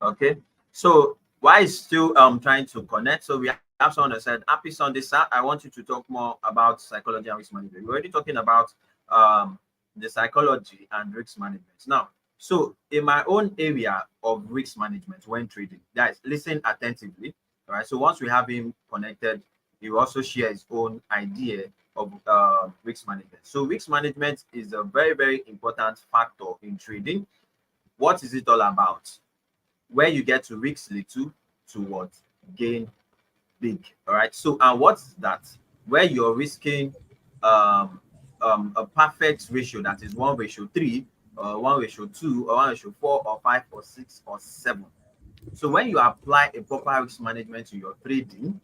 Okay. So why is still trying to connect? So we have someone that said, Happy Sunday, sir. I want you to talk more about psychology and risk management. We're already talking about the psychology and risk management. Now, so in my own area of risk management when trading, guys, listen attentively. All right. So once we have him connected, he will also share his own idea of risk management. So risk management is a very, very important factor in trading. What is it all about? Where you get to risk little to what? Gain big. All right. So, and what's that? Where you're risking a perfect ratio, that is 1:3, or 1:2, or 1:4, or 5, or 6, or 7. So when you apply a proper risk management to your trading,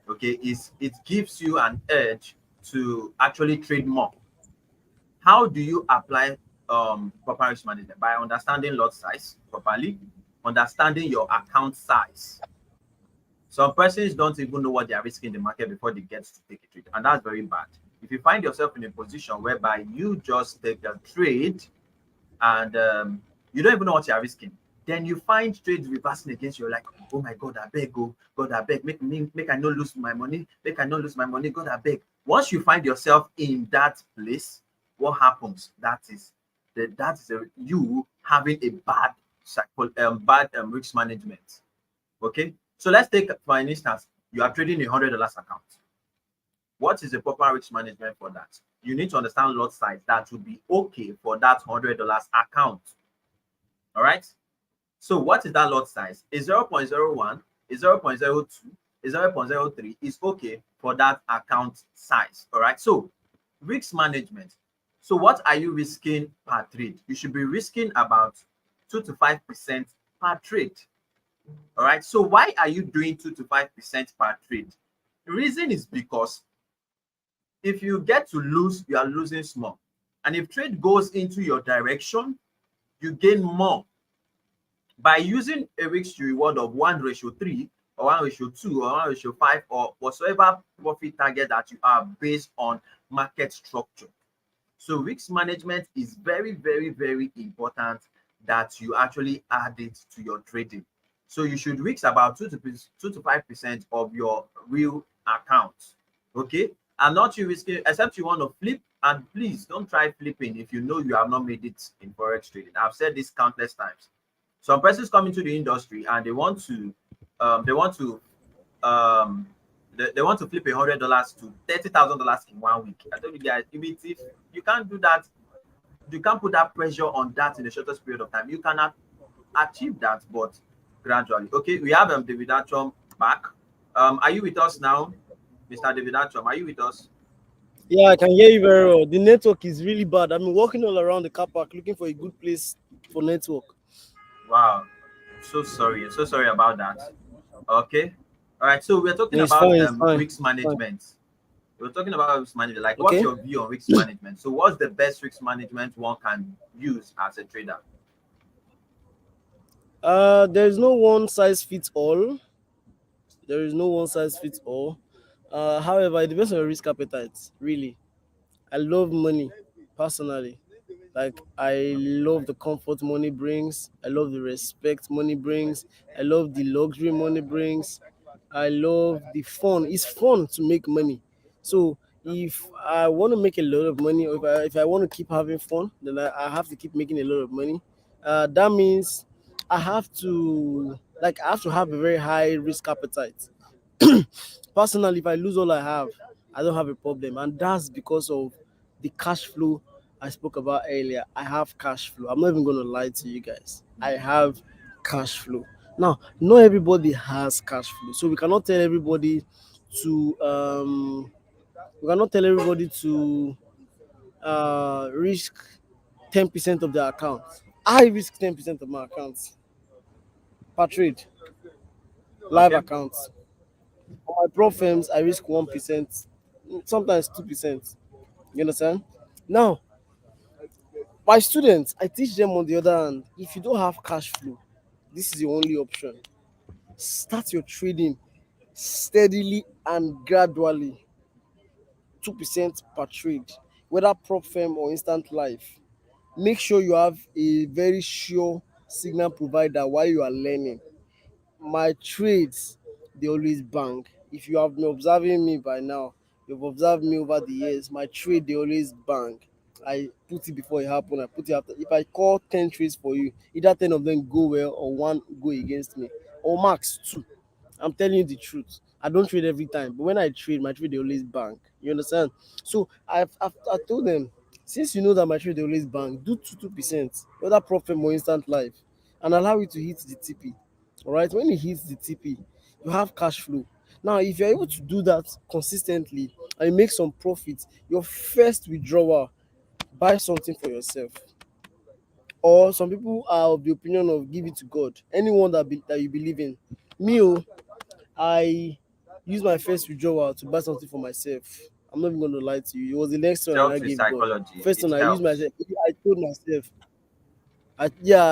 okay, it gives you an edge to actually trade more. How do you apply proper risk management? By understanding lot size properly, understanding your account size. Some persons don't even know what they are risking in the market before they get to take a trade, and that's very bad. If you find yourself in a position whereby you just take a trade and you don't even know what you are risking, then you find trades reversing against you. You're like, oh my God, I beg, oh God, I beg, make I not lose my money, make I not lose my money, God, I beg. Once you find yourself in that place, what happens? That is that's you having a bad risk management. Okay, so let's take for an instance, you are trading $100 account. What is the proper risk management for that? You need to understand lot size that would be okay for that $100 account. All right. So what is that lot size? Is 0.01, is 0.02, is 0.03 is okay for that account size. All right. So risk management. So what are you risking per trade? You should be risking about 2 to 5% per trade. All right. So why are you doing 2 to 5% per trade? The reason is because if you get to lose, you are losing small. And if trade goes into your direction, you gain more. By using a risk to reward of 1:3 or 1:2 or 1:5 or whatsoever profit target that you are based on market structure. So risk management is very, very, very important that you actually add it to your trading. So you should risk about 2 to 5% of your real account. Okay, and not you risking, except you want to flip. And please don't try flipping if you know you have not made it in forex trading. I've said this countless times. Some persons come into the industry and they want to um, they want to um, they want to flip $100 to $30,000 in 1 week. I told you guys, if you can't do that, you can't put that pressure on that in the shortest period of time. You cannot achieve that, but gradually. Okay, we have David Achom back. Are you with us now, Mr. David Achom? Are you with us? Yeah, I can hear you very well. The network is really bad. I've been walking all around the car park looking for a good place for network. Wow, so sorry about that. Okay, all right. So we're talking No, it's about fine. It's fine. risk It's fine. management. We're talking about risk management. Like, what's Okay. your view on risk management? So, what's the best risk management one can use as a trader? There's no one size fits all. There is no one size fits all. However, it depends on your risk appetite. Really, I love money personally. Like I love the comfort money brings. I love the respect money brings. I love the luxury money brings. I love the fun. It's fun to make money. So if I want to make a lot of money, or if I want to keep having fun, then I have to keep making a lot of money. That means I have to have a very high risk appetite. Personally, if I lose all I have, I don't have a problem, and that's because of the cash flow I spoke about earlier. I have cash flow. I'm not even going to lie to you guys. I have cash flow. Now, not everybody has cash flow, so we cannot tell everybody to risk 10% of their account. I risk 10% of my accounts per trade, live Okay, accounts. On my pro firms, I risk 1%, sometimes 2%. You understand? Now, my students, I teach them on the other hand, if you don't have cash flow, this is your only option. Start your trading steadily and gradually, 2% per trade, whether prop firm or instant life. Make sure you have a very sure signal provider while you are learning. My trades, they always bang. If you have been observing me by now, you've observed me over the years. My trade, they always bang. I put it before it happen. I put it after. If I call 10 trades for you, either 10 of them go well or one go against me, or max two. I'm telling you the truth. I don't trade every time, but when I trade, my trade they always bank. You understand? So I told them, since you know that my trade they always bank, do 2%, whether profit or instant life, and allow it to hit the TP. All right, when it hits the TP, you have cash flow. Now, if you're able to do that consistently and you make some profits, your first withdrawal, buy something for yourself. Or some people are of the opinion of give it to God. Anyone that you believe in. Me, oh, I use my first withdrawal to buy something for myself. I'm not even going to lie to you. It was the next it one I helps with gave God. psychology. First It one I used helps. myself. I told myself, I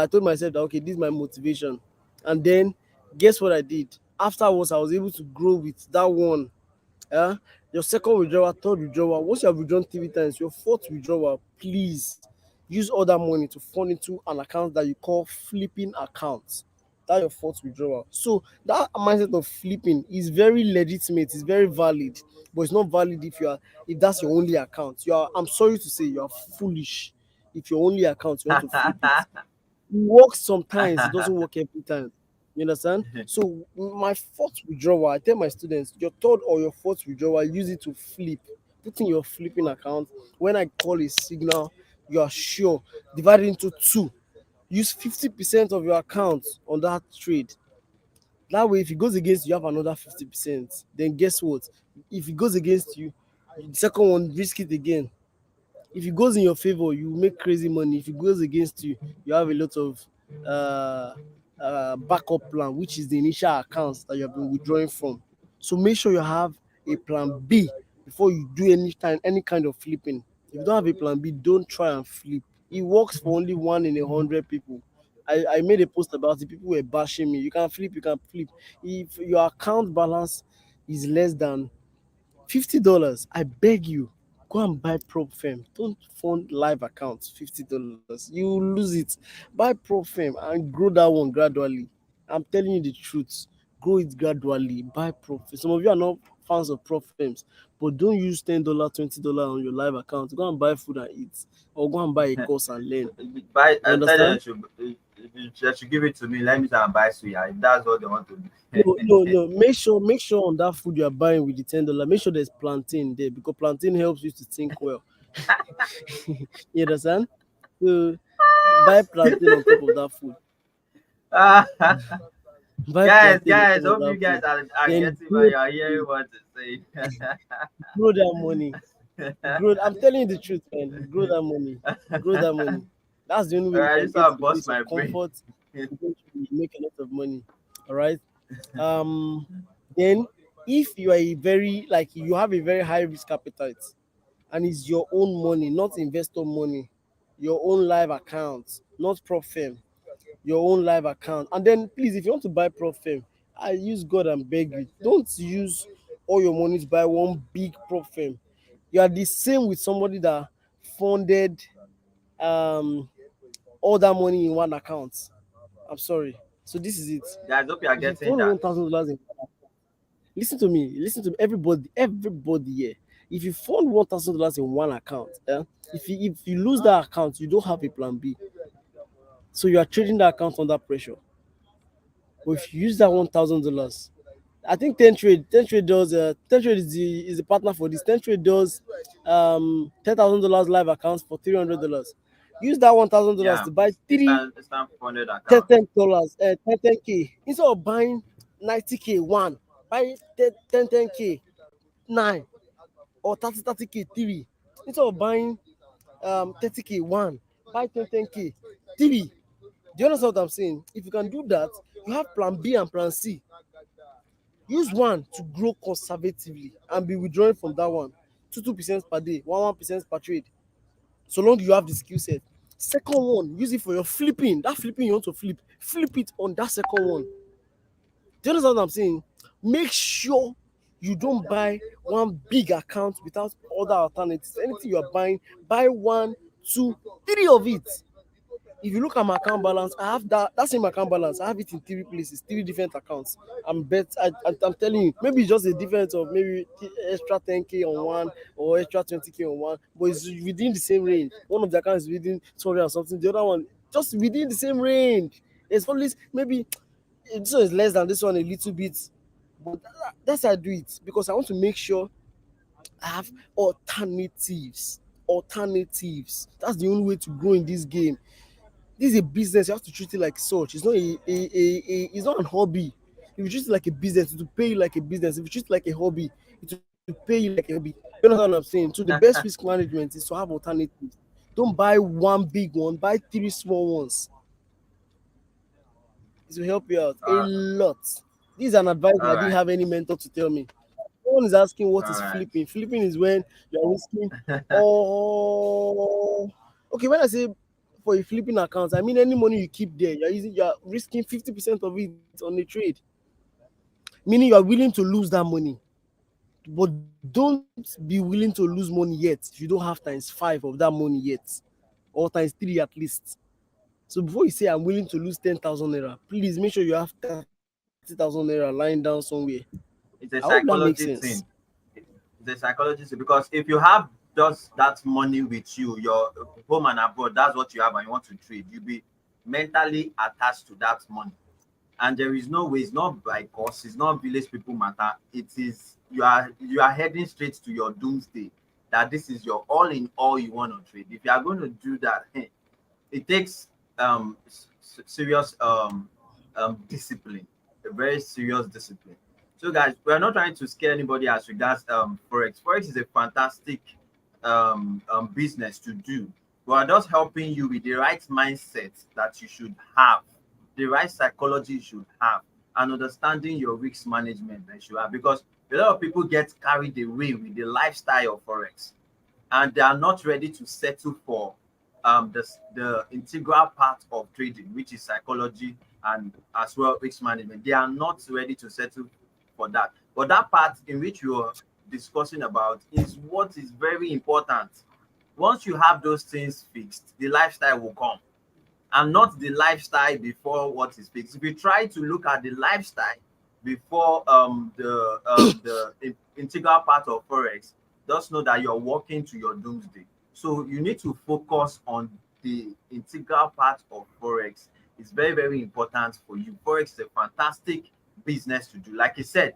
told myself that okay, this is my motivation. And then guess what I did? Afterwards, I was able to grow with that one. Yeah, your second withdrawal, third withdrawal. Once you have withdrawn 3 times, your fourth withdrawal, please use all that money to fund into an account that you call flipping account. That's your fourth withdrawal. So that mindset of flipping is very legitimate, it's very valid, but it's not valid if that's your only account. I'm sorry to say you are foolish. if your only account you want to flip it. It works sometimes, it doesn't work every time. You understand? So my fourth withdrawal, I tell my students, your third or your fourth withdrawal, use it to flip. Put in your flipping account. When I call a signal, you are sure. Divide it into two. Use 50% of your account on that trade. That way, if it goes against you, you have another 50%. Then guess what? If it goes against you, the second one, risk it again. If it goes in your favor, you make crazy money. If it goes against you, you have a lot of uh, backup plan, which is the initial accounts that you have been withdrawing from. So make sure you have a plan B before you do any kind of flipping. If you don't have a plan B, don't try and flip. It works for only 1 in 100 people. I made a post about it. People were bashing me. You can flip, you can flip. If your account balance is less than $50, I beg you, go and buy prop firm. Don't fund live accounts. $50, you lose it. Buy prop firm and grow that one gradually. I'm telling you the truth. Grow it gradually. Buy prop firm. Some of you are not fans of prop firms, but don't use $10, $20 on your live account. Go and buy food and eat, or go and buy a course and learn. Buy, You I tell them understand? they should give it to me. Let me try and buy suya. If that's what they want to do. No, no, no. Make sure on that food you are buying with the $10, make sure there's plantain there, because plantain helps you to think well. You understand? So buy plantain on top of that food. Buy plantain on guys, top of hope you that guys food. are Then getting what grow you are that hearing money. what to say. Grow that money. Grow. I'm telling you the truth, man. Grow that money. Grow that money. That's the only way you I can just get want to to the bust place of my brain. comfort. Eventually, make a lot of money. All right. Um. Then, if you are a very like you have a very high risk appetite, and it's your own money, not investor money, your own live account, not prop firm, your own live account. And then please, if you want to buy prop firm, I use God and beg you, don't use all your money to buy one big prop firm. You are the same with somebody that funded um all that money in one account. I'm sorry. So this is it. Guys, hope you are If you getting fund that. $1,000 in, listen to me, everybody here. If you fund $1,000 in one account, if you lose that account, you don't have a plan B. So you are trading that account under pressure. But if you use that $1,000, I think ten trade does ten trade is the partner for this. Ten trade does $10,000 live accounts for $300. Use that $1,000 Yeah, to buy three it's time funded ten account. ten dollars, 10k. Instead of buying 90k one, buy 10k nine, or 30k three. Instead of buying 30k one, buy 10k three. Do you understand what I'm saying? If you can do that, you have plan B and plan C. Use one to grow conservatively and be withdrawing from that one. 2% per day, 1% per trade. So long you have the skill set. Second one, use it for your flipping. That flipping you want to flip it on that second one. Do you understand what I'm saying? Make sure you don't buy one big account without other alternatives. Anything you are buying, buy one, two, three of it. If you look at my account balance, I have that same account balance. I have it in three places, three different accounts. I'm telling you, maybe it's just a difference of maybe extra 10k on one or extra 20k on one, but it's within the same range. One of the accounts is within 200 or something, the other one just within the same range. There's always maybe this one is less than this one a little bit, but that's how I do it, because I want to make sure I have alternatives. Alternatives. That's the only way to grow in this game. This is a business. You have to treat it like such. It's not it's not an hobby. If you treat it like a business, it will pay you like a business. If you treat it like a hobby, it will pay you like a hobby. You understand what I'm saying? So the best risk management is to have alternatives. Don't buy one big one, buy three small ones. It will help you out a All lot. This is an advice all I didn't right, have any mentor to tell me. Someone is asking what all is right. flipping. Flipping is when you're risking. Oh, okay. When I say for a flipping account, I mean any money you keep there. You're risking 50% of it on a trade. Meaning you are willing to lose that money, but don't be willing to lose money yet if you don't have times five of that money yet, or times three at least. So before you say I'm willing to lose 10,000 naira, please make sure you have 30,000 naira lying down somewhere. I It's hope a that makes psychology sense. thing. It's a psychology thing because if you have just that money with you, your home and abroad, that's what you have and you want to trade, you'll be mentally attached to that money. And there is no way, it's not by cost, it's not village people matter. It is you are heading straight to your doomsday. That this is your all in all you want to trade. If you are going to do that, it takes serious discipline, a very serious discipline. So guys, we're not trying to scare anybody as regards forex. Forex is a fantastic business to do. We are just helping you with the right mindset that you should have, the right psychology you should have, and understanding your risk management that you have, because a lot of people get carried away with the lifestyle of forex, and they are not ready to settle for the integral part of trading, which is psychology and as well risk management. They are not ready to settle for that. But that part in which you're discussing about is what is very important. Once you have those things fixed, the lifestyle will come, and not the lifestyle before what is fixed. If you try to look at the lifestyle before the integral part of forex, just know that you're walking to your doomsday. So you need to focus on the integral part of forex. It's very, very important for you. Forex is a fantastic business to do. Like he said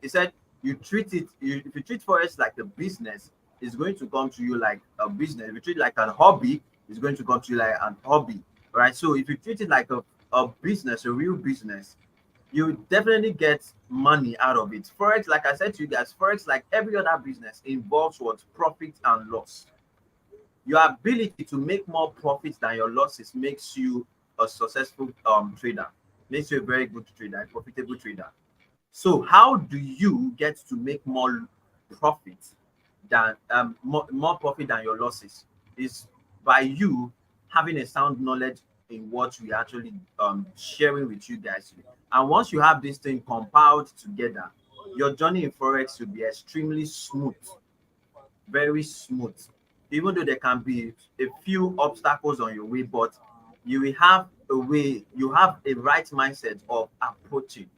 you treat it, if you treat forex like a business, it's going to come to you like a business. If you treat it like a hobby, it's going to come to you like an hobby. Right? So if you treat it like a business, a real business, you definitely get money out of it. Forex, like I said to you guys, forex, like every other business, involves what? Profit and loss. Your ability to make more profits than your losses makes you a successful trader, makes you a very good trader, a profitable trader. So how do you get to make more profit than more profit than your losses? Is by you having a sound knowledge in what we actually sharing with you guys. And once you have this thing compiled together, your journey in forex will be extremely smooth, very smooth. Even though there can be a few obstacles on your way, but you will have a way, you have a right mindset of approaching.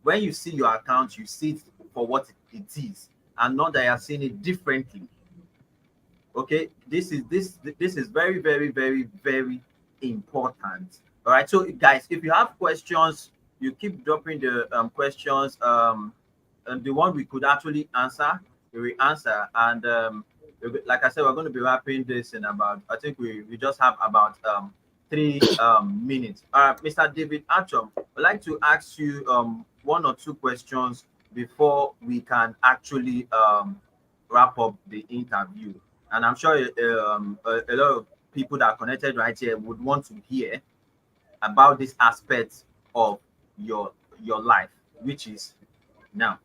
When you see your account, you see it for what it is, and not that you're seeing it differently. Okay, this is very, very, very, very important. All right, so guys, if you have questions, you keep dropping the questions. And the one we could actually answer, we will answer. And like I said, we're going to be wrapping this in about, I think we just have about 3 minutes. Mr. David Achom, I'd like to ask you one or two questions before we can actually wrap up the interview. And I'm sure a lot of people that are connected right here would want to hear about this aspect of your life, which is now,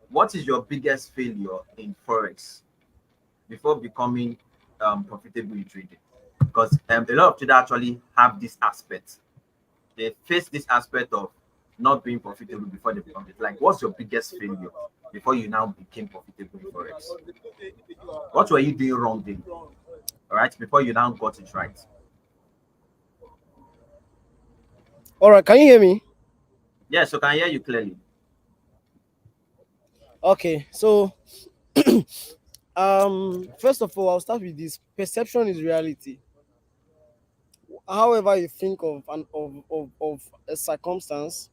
what is your biggest failure in forex before becoming profitable in trading? Because a lot of traders actually have this aspect. They face this aspect of not being profitable before they become it. Like, what's your biggest failure before you now became profitable in forex? What were you doing wrong then? All right, before you now got it right. All right, can you hear me? Yeah, so can I hear you clearly? Okay, so first of all, I'll start with this. Perception is reality. However you think of of a circumstance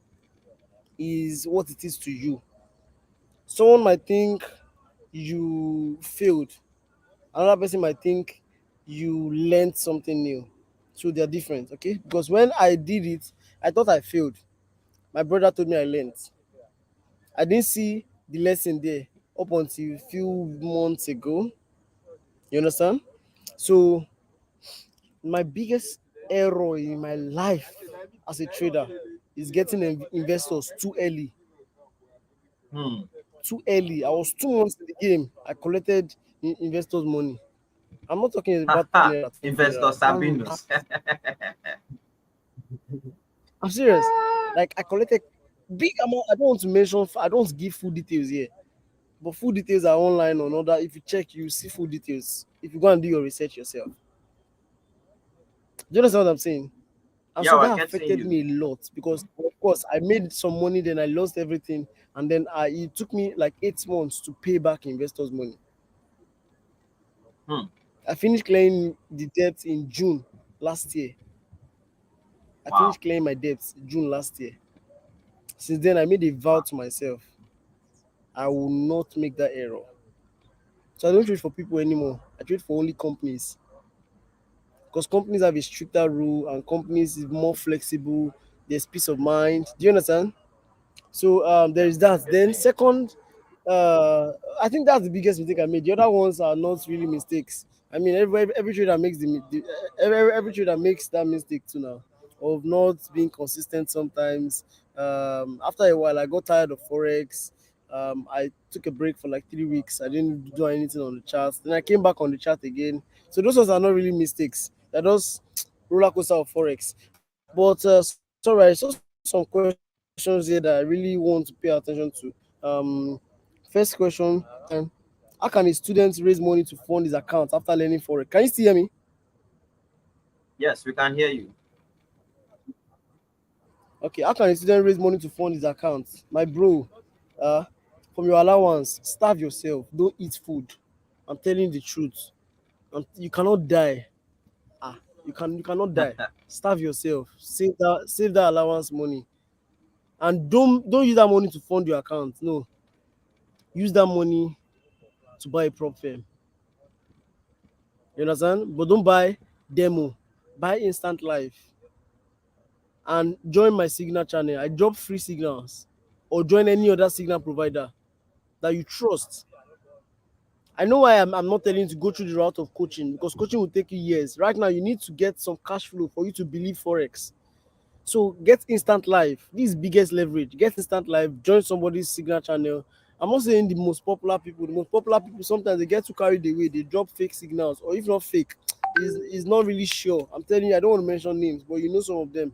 is what it is to you. Someone might think you failed, another person might think you learned something new. So they're different, okay? Because when I did it, I thought I failed. My brother told me I learned. I didn't see the lesson there up until a few months ago. You understand? So my biggest error in my life as a trader is getting investors too early. Hmm. Too early. I was 2 months in the game. I collected investors' money. I'm not talking about 10 naira, 20 Investor naira. Sabinus. I'm serious. Like I collected big amount. I don't want to mention. I don't want to give full details here, but full details are online on other. If you check, you see full details. If you go and do your research yourself, do you understand what I'm saying? And Yeah, so we're that getting affected you. me a lot because, of course, I made some money, then I lost everything, and then it took me like 8 months to pay back investors' money. Hmm. I finished clearing the debt in June last year. I Wow. finished clearing my debts June last year. Since then, I made a vow Wow. to myself I will not make that error. So I don't trade for people anymore. I trade for only companies because companies have a stricter rule and companies is more flexible. There's peace of mind. Do you understand? So there is that. Yes. Then second, uh, I think that's the biggest mistake I made. The other ones are not really mistakes. I mean, every trader makes every trader makes that mistake too now of not being consistent sometimes. After a while, I got tired of forex. I took a break for like 3 weeks. I didn't do anything on the charts. Then I came back on the chart again. So those ones are not really mistakes. They're just roller coaster of forex. But sorry, I saw some questions here that I really want to pay attention to. First question: how can a student raise money to fund his account after learning forex? Can you still hear me? Yes, we can hear you. Okay, how can a student raise money to fund his account? My bro, uh, from your allowance, starve yourself. Don't eat food. I'm telling you the truth. And you cannot die. You cannot die. Starve yourself. Save that allowance money, and don't use that money to fund your account. No, use that money to buy a prop firm. You understand? But don't buy demo. Buy instant life and join my signal channel. I drop free signals or join any other signal provider that you trust. I know why I'm not telling you to go through the route of coaching because coaching will take you years. Right now, you need to get some cash flow for you to believe forex. So get instant life. This is biggest leverage. Get instant life. Join somebody's signal channel. I'm not saying the most popular people. The most popular people sometimes they get too carried away. They drop fake signals, or if not fake, is not really sure. I'm telling you, I don't want to mention names, but you know some of them.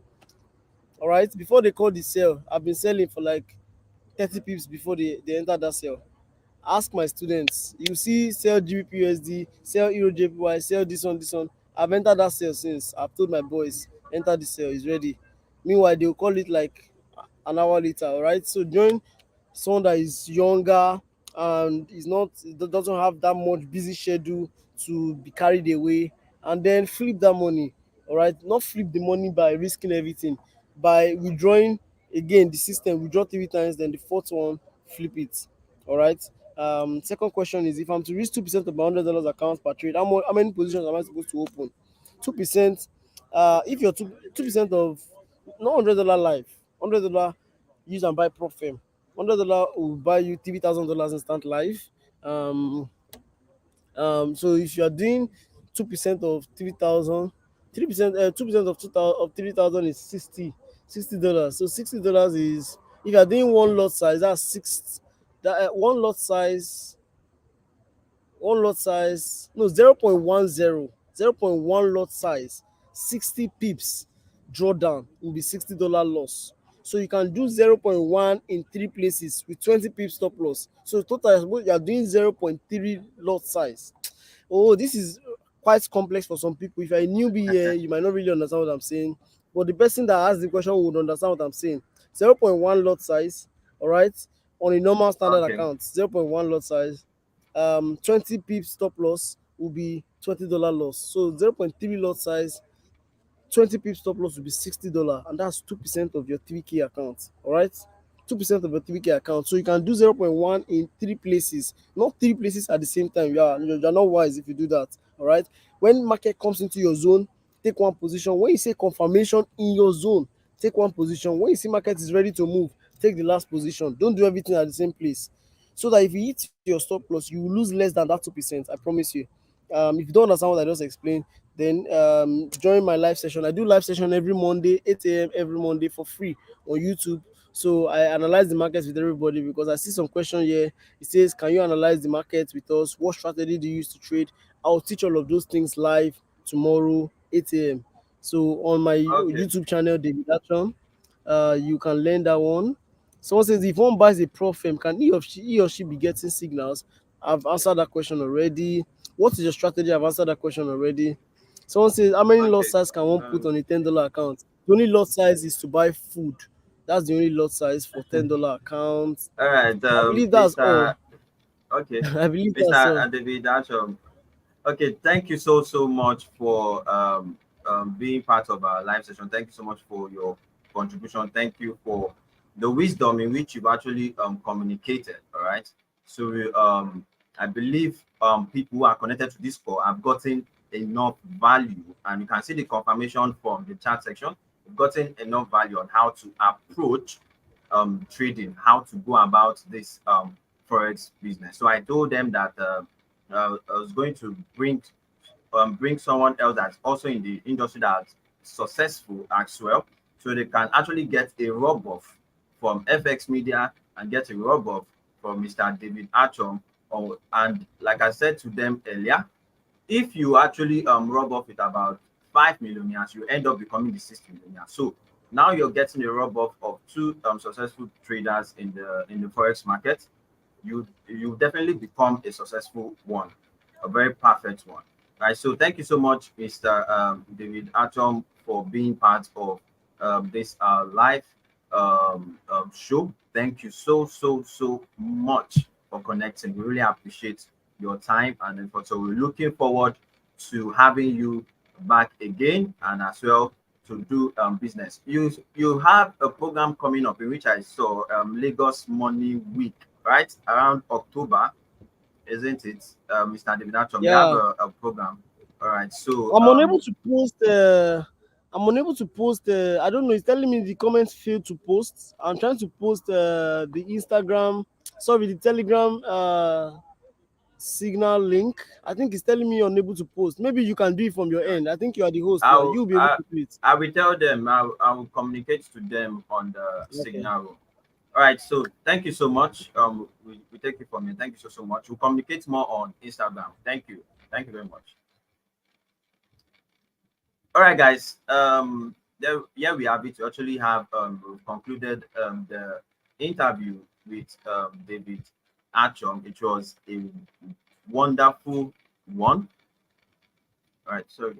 All right. Before they call the sell, I've been selling for like 30 pips before they enter that sell. Ask my students. You see, sell GBP sell Euro JPY, sell this one. I've entered that sale since. I've told my boys, enter the sale, it's ready. Meanwhile, they'll call it like an hour later, all right? So join someone that is younger and is not doesn't have that much busy schedule to be carried away, and then flip that money, all right? Not flip the money by risking everything, by withdrawing again the system, withdraw 3 times, then the fourth one, flip it. All right. Second question is if I'm to risk 2% of my $100 account per trade, how many positions am I supposed to open? 2%. If you're 2% of not $100 life, $100 use and buy prop firm. $100 will buy you $3,000 instant life. Um, so if you are doing 2% of 3,000, 3%, 2% of 2,000 of 3,000 is $60. So $60 is if you are doing one lot size, that's six. That one lot size no 0.10 lot size 60 pips drawdown will be $60 loss. So you can do 0.1 in 3 places with 20 pips stop loss. So total you are doing 0.3 lot size. Oh, this is quite complex for some people. If you're a newbie here, you might not really understand what I'm saying, but the person that asked the question would understand what I'm saying. 0.1 lot size, all right, on a normal standard Okay. account, 0.1 lot size, 20 pips stop loss will be $20 loss. So 0.3 lot size, 20 pips stop loss will be $60, and that's 2% of your 3K account. All right, 2% of your 3K account. So you can do 0.1 in 3 places, not 3 places at the same time. You're not wise if you do that. All right, when market comes into your zone, take one position. When you say confirmation in your zone, take one position. When you see market is ready to move, take the last position. Don't do everything at the same place, so that if you hit your stop loss, you will lose less than that 2%. I promise you. If you don't understand what I just explained, then join my live session. I do live session every Monday, 8 a.m. every Monday for free on YouTube. So I analyze the markets with everybody because I see some question here. It says, "Can you analyze the market with us? What strategy do you use to trade?" I'll teach all of those things live tomorrow, 8 a.m. So on my Okay. YouTube channel, David Achom, you can learn that one. Someone says, if one buys a prop firm, can he or she be getting signals? I've answered that question already. What is your strategy? I've answered that question already. Someone says, how many lot Okay. size can one put Um, on a $10 account? The only lot size is to buy food. That's the only lot size for $10 account. all right. I believe that's all. Mr. Okay, I believe that's Mr. all. David Achom. Okay, thank you so much for being part of our live session. Thank you so much for your contribution. Thank you for the wisdom in which you've actually communicated. All right. So I believe people who are connected to this call have gotten enough value, and you can see the confirmation from the chat section. You've gotten enough value on how to approach trading, how to go about this forex business. So I told them that I was going to bring someone else that's also in the industry that's successful as well, so they can actually get a rub off from FX Media and get a rub off from Mr. David Achom. And like I said to them earlier, if you actually rub off with about 5 millionaires, you end up becoming the 6 millionaire. So now you're getting a rub off of two successful traders in the forex market. You definitely become a successful one, a very perfect one. Right. So thank you so much, Mr. David Atom, for being part of this live show. Thank you so much for connecting. We really appreciate your time, and then so we're looking forward to having you back again, and as well to do business. You have a program coming up in which I saw Lagos Money Week, right around October, isn't it, Mr. David Atom? You have Yeah, a program. All right. So I'm unable to post. I'm unable to post. I don't know. It's telling me the comments failed to post. I'm trying to post the Instagram, sorry, the Telegram signal link. I think it's telling me unable to post. Maybe you can do it from your all right. end. I think you are the host. I'll You'll be able I, to do it. I will tell them. I will communicate to them on the Okay. signal room. All right. So thank you so much. We take it from you. Thank you so much. We'll communicate more on Instagram. Thank you. Thank you very much. All right, guys. There, yeah, we have it. We actually have we've concluded the interview with David Achom. It was a wonderful one. All right, so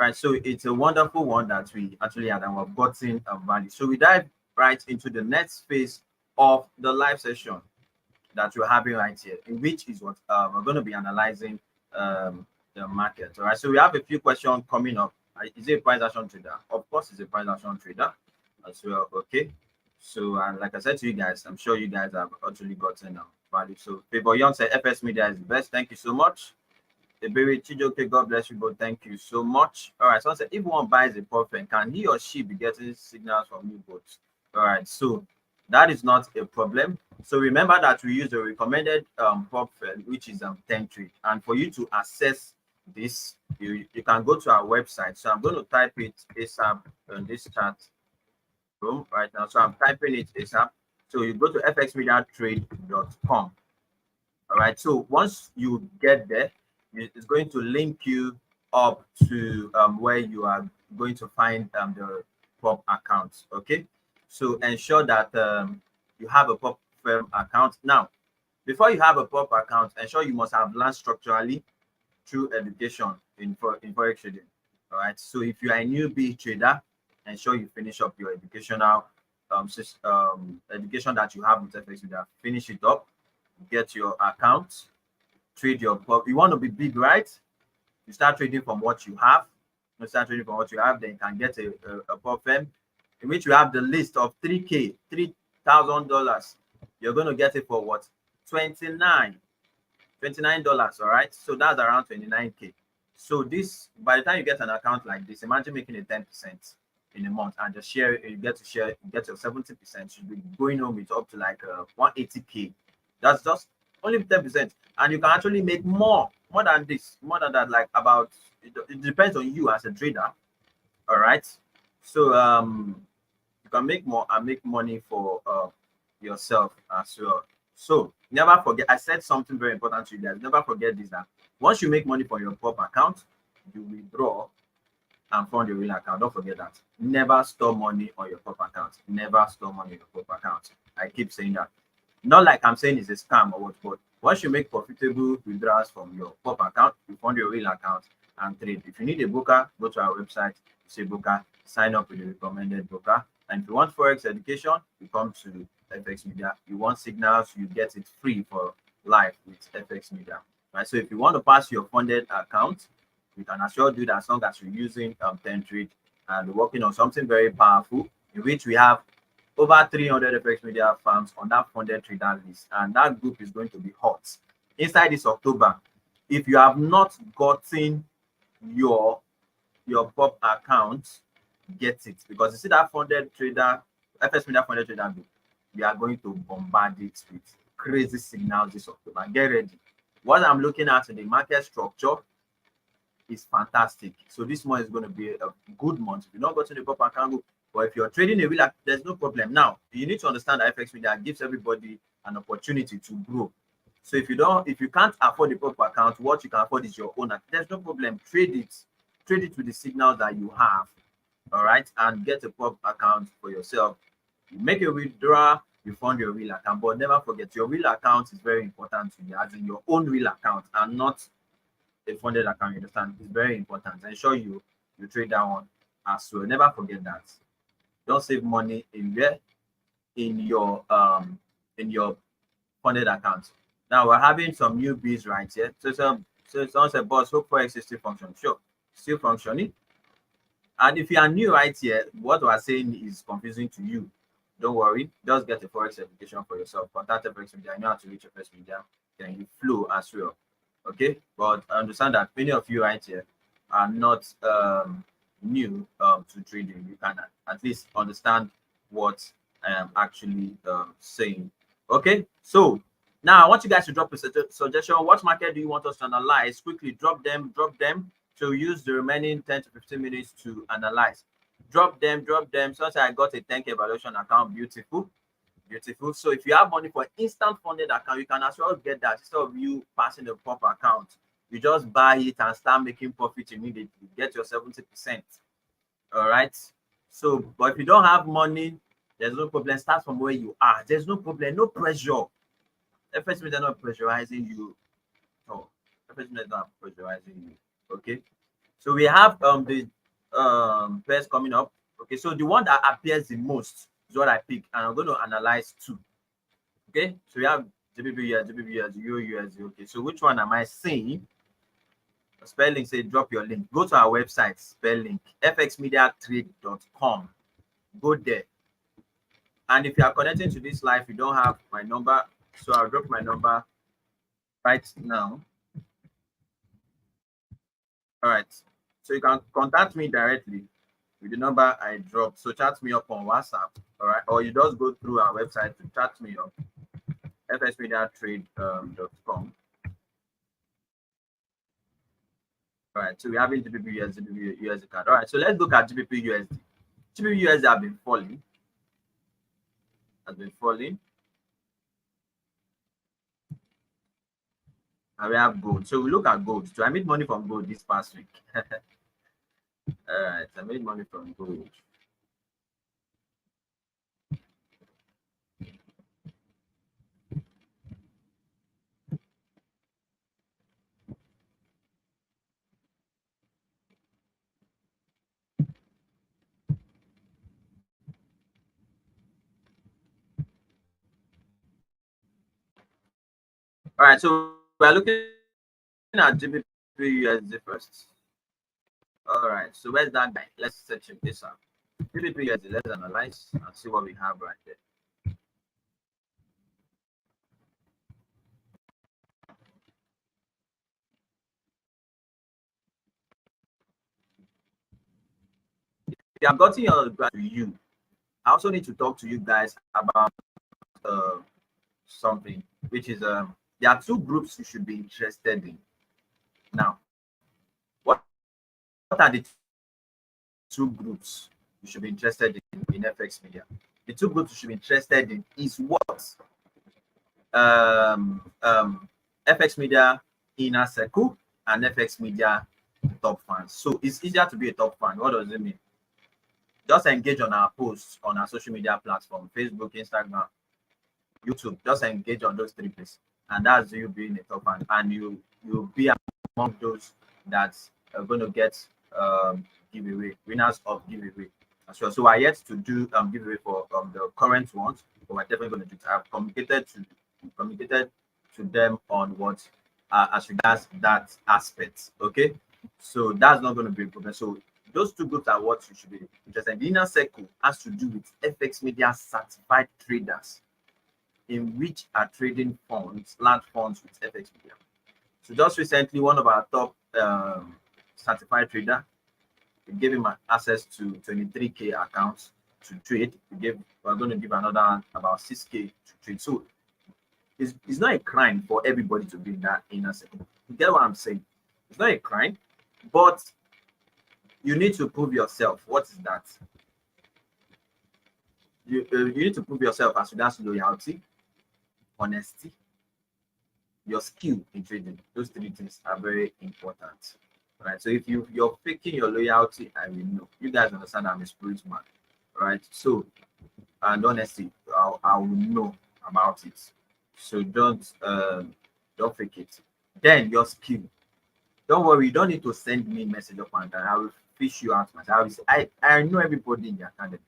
right, so it's a wonderful one that we actually had, and we've gotten value. So we dive right into the next phase of the live session that we're having right here, in which is what we're going to be analyzing the market. All right, so we have a few questions coming up. Is it a price action trader? Of course, it's a price action trader as well. Okay, so like I said to you guys, I'm sure you guys have actually gotten value. So Favor Young said FS Media is the best. Thank you so much. Ebere Chijoke, God bless you both. Thank you so much. All right, so I said, if one buys a profit, can he or she be getting signals from you both? All right, so that is not a problem. So remember that we use the recommended profit, which is 10 trade. And for you to access this, you can go to our website. So I'm going to type it ASAP on this chat room right now. So I'm typing it ASAP. So you go to fxmediatrade.com. All right. So once you get there, it's going to link you up to where you are going to find the pop account. Okay. So ensure that you have a pop firm account. Now, before you have a pop account, ensure you must have learned structurally through education in forex trading. All right. So if you are a newbie trader, ensure you finish up your educational education that you have with FX. Finish it up, get your account, trade your pop. You want to be big, right? You start trading from what you have. You start trading from what you have, then you can get a pop firm in which you have the list of 3K, $3,000. You're going to get it for what? 29 $29. All right. So that's around 29K. So this, by the time you get an account like this, imagine making a 10% in a month and just share, you get to share, you get your 70%, should be going home with up to like 180K. That's just only 10%. And you can actually make more than this, more than that, like about, it depends on you as a trader. All right. So you can make more and make money for yourself as well. So never forget, I said something very important to you guys. Never forget this, that once you make money from your pop account, you withdraw and fund your real account. Don't forget that. Never store money on your pop account. Never store money on your pop account. I keep saying that. Not like I'm saying it's a scam or what, but once you make profitable withdrawals from your pop account, you fund your real account and trade. If you need a broker, go to our website, say broker, sign up with the recommended broker. And if you want Forex education, you come to FX Media. You want signals, you get it free for life with FX Media. right? So if you want to pass your funded account, you can as well do that as long as you're using 10 trade and working on something very powerful, in which we have over 300 FX media firms on that funded trader list, and that group is going to be hot inside this October. If you have not gotten your pop account, get it, because you see that funded trader, FX media funded trader group, we are going to bombard it with crazy signals this October. Get ready. What I'm looking at in the market structure is fantastic. So this month is going to be a good month. If you're not gotten the pop account, but if you're trading a wheel, there's no problem. Now you need to understand that FX media gives everybody an opportunity to grow. So if you can't afford the pop account, what you can afford is your own. There's no problem. Trade it with the signals that you have. All right, and get a pop account for yourself. You make a withdrawal, you fund your real account, but never forget your real account is very important to you, as in your own real account and not a funded account. You understand? It's very important. Ensure you trade that one as well. Never forget that. Don't save money in your funded account. Now we're having some newbies right here. So someone said, boss, hope FOREX is still functioning. Sure, still functioning. And if you are new right here, what we're saying is confusing to you, don't worry. Just get a FOREX education for yourself. Contact FX Media. You know how to reach FX Media. Then you flow as well. Okay, but I understand that many of you right here are not new to trading. You can at least understand what I am actually saying. Okay, so now I want you guys to drop a suggestion. What market do you want us to analyze? Quickly drop them. To use the remaining 10 to 15 minutes to analyze. Drop them. Since I got a 10K valuation account, beautiful. So if you have money for instant funded account, you can as well get that. Instead of you passing the pop account, you just buy it and start making profit immediately. Get your 70%. All right. So, but if you don't have money, there's no problem. Start from where you are. There's no problem, no pressure. FX Media not pressurizing you. No, FX Media not pressurizing you. Okay. So we have the pairs coming up. Okay, so the one that appears the most is what I pick, and I'm going to analyze two. Okay, so we have GBP, Euro, USD. Okay, so which one am I seeing? Spelling say drop your link. Go to our website, spell link, fxmediatrade.com. Go there. And if you are connecting to this live, you don't have my number, so I'll drop my number right now. All right, so you can contact me directly with the number I dropped. So chat me up on WhatsApp, all right, or you just go through our website to chat me up, fxmediatrade.com. All right, so we're having GBP USD card. All right, so let's look at GBP USD. GBP USD have been falling. And we have gold. So we look at gold. So I made money from gold this past week. All right, I made money from gold. All right, so we're looking at GBP USD first. All right, so where's that guy? Let's search this out. GBP USD, let's analyze and see what we have right there. If you have gotten your graph to you, I also need to talk to you guys about something, which is there are two groups you should be interested in. Now, what are the two groups you should be interested in FX Media? The two groups you should be interested in is what? FX Media Inner Circle and FX Media Top Fans. So it's easier to be a top fan. What does it mean? Just engage on our posts on our social media platform, Facebook, Instagram, YouTube. Just engage on those three places, and that's you being a top fan, and you'll be among those that are going to get giveaway, winners of giveaway as well. So I yet to do giveaway for the current ones, but we're definitely going to do it. I've communicated to them on what as regards that aspect. Okay, so that's not going to be a problem. So those two groups are what you should be interested in. The inner circle has to do with FX media certified traders in which are trading funds, large funds with FX media. So just recently, one of our top certified trader, we gave him access to 23K accounts to trade. We're going to give another about 6K to trade. So it's not a crime for everybody to be in that inner circle. You get what I'm saying? It's not a crime, but you need to prove yourself. What is that? You need to prove yourself as regards to loyalty, honesty, your skill in trading. Those three things are very important. Right. So if you're faking your loyalty, I will know. You guys understand I'm a spirit man. Right. So and honestly, I will know about it. So don't fake it. Then your skill. Don't worry, you don't need to send me a message up and down. I will fish you out myself. I will say, I know everybody in the academy.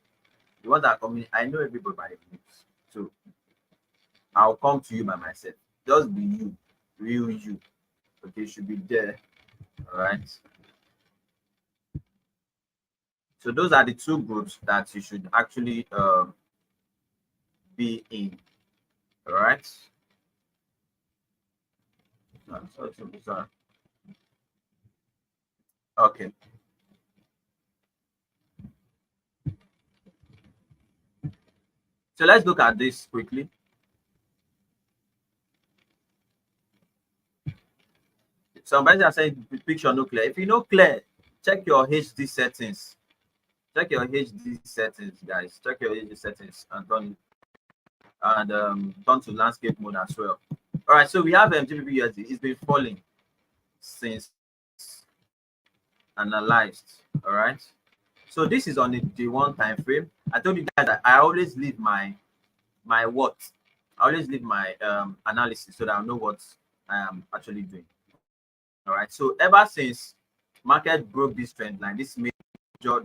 The ones that are coming, I know everybody by names. So I'll come to you by myself. Just be you, real you. Okay, you should be there. All right. So those are the two groups that you should actually be in. All right. Sorry. Okay. So let's look at this quickly. Somebody are saying the picture no clear. If you know clear, check your HD settings. Check your HD settings, guys. Check your HD settings and turn to landscape mode as well. All right, so we have GBP USD. It's been falling since analyzed. All right, so this is on the one time frame. I told you guys that I always leave my what. I always leave my analysis so that I know what I am actually doing. All right, so ever since market broke this trend line, this major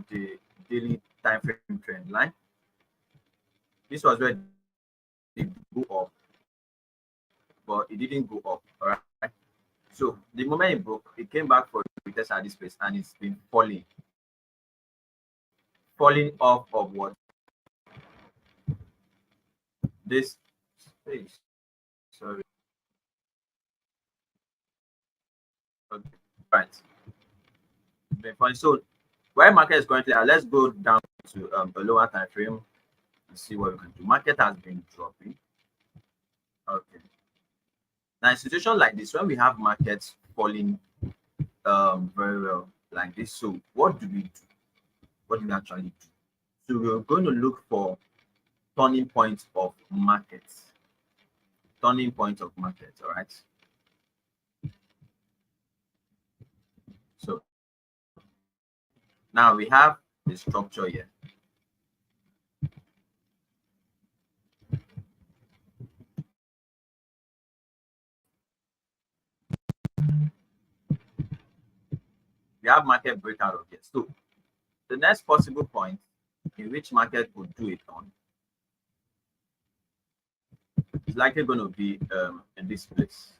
the daily time frame trend line, this was where it go up, but it didn't go up. All right, so the moment it broke, it came back for a retest at this place, and it's been falling off of what this space. Sorry. Okay. Right. Been falling. So where market is currently at, let's go down to a lower time frame and see what we can do. Market has been dropping. Okay. Now, in situation like this, when we have markets falling very well like this, so what do we do? What do we actually do? So we're going to look for turning points of markets. Turning point of markets, all right? So now we have the structure here. We have market breakout of here. So the next possible point in which market would do it on is likely going to be in this place,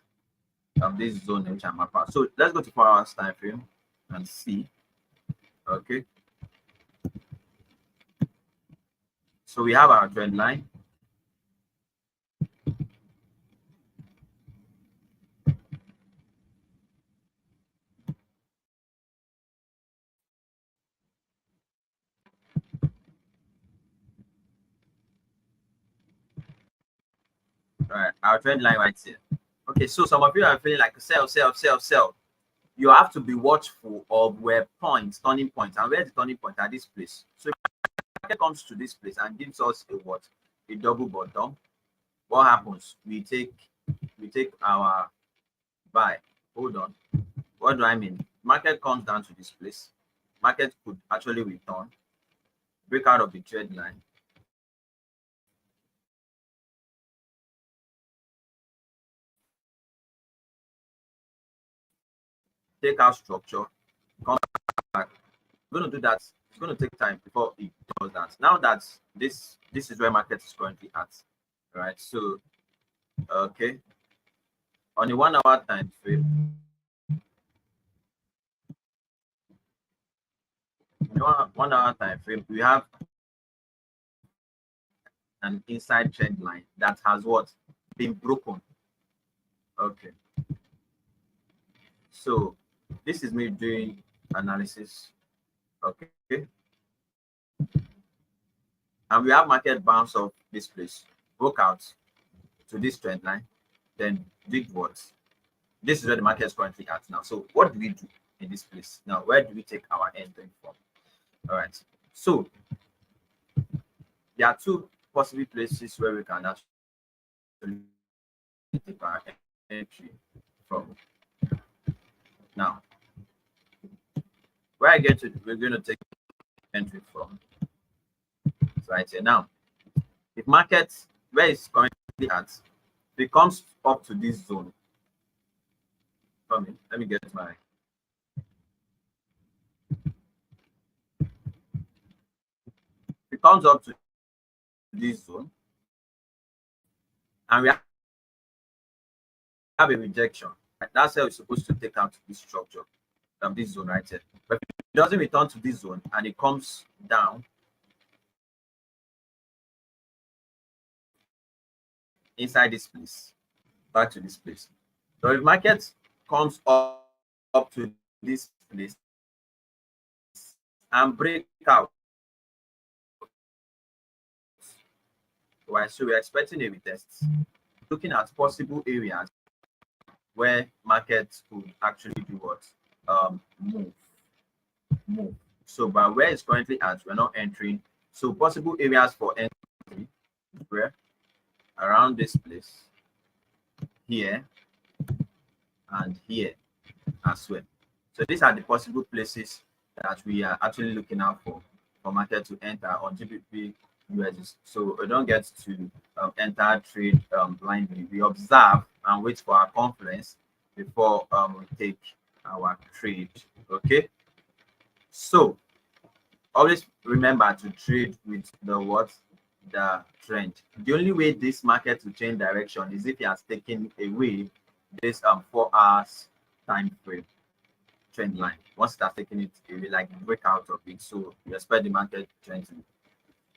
this zone in which I'm at. So let's go to 4 hours time frame and see. Okay. So we have our trend line. All right, our trend line right here. Okay, so some of you are feeling like sell, sell, sell, sell. You have to be watchful of where points, turning points, and where the turning point at this place. So if market comes to this place and gives us a what? A double bottom. What happens? We take our buy. Hold on. What do I mean? Market comes down to this place. Market could actually return, break out of the trend line. Take out structure, come back. We're going to do that. It's going to take time before it does that. Now that this is where market is currently at, right? So okay, On a 1 hour time frame, in 1 hour time frame, we have an inside trend line that has what? Been broken. Okay. So this is me doing analysis. Okay. And we have market bounce off this place, broke out to this trend line, then did what? This is where the market is currently at now. So what do we do in this place? Now, where do we take our entry from? All right. So there are two possible places where we can actually take our entry from. Now, where I get to, we're going to take entry from. So right here. Now, if market where it's currently at becomes up to this zone, let me get my. It comes up to this zone, and we have a rejection. That's how we're supposed to take out this structure, this zone right here. But if it doesn't return to this zone and it comes down inside this place, back to this place. So if market comes up to this place and break out, right? So we're expecting a retest, looking at possible areas where markets could actually do what? Move. So by where it's currently at, we're not entering. So possible areas for entry where around this place, here, and here as well. So these are the possible places that we are actually looking out for market to enter on GBP USD. So we don't get to enter trade blindly. We observe and wait for our confluence before we take our trade. Okay. So always remember to trade with the what? The trend. The only way this market will change direction is if it has taken away this 4 hours time frame trend line. Once it has taken it away, like break out of it, so you expect the market trend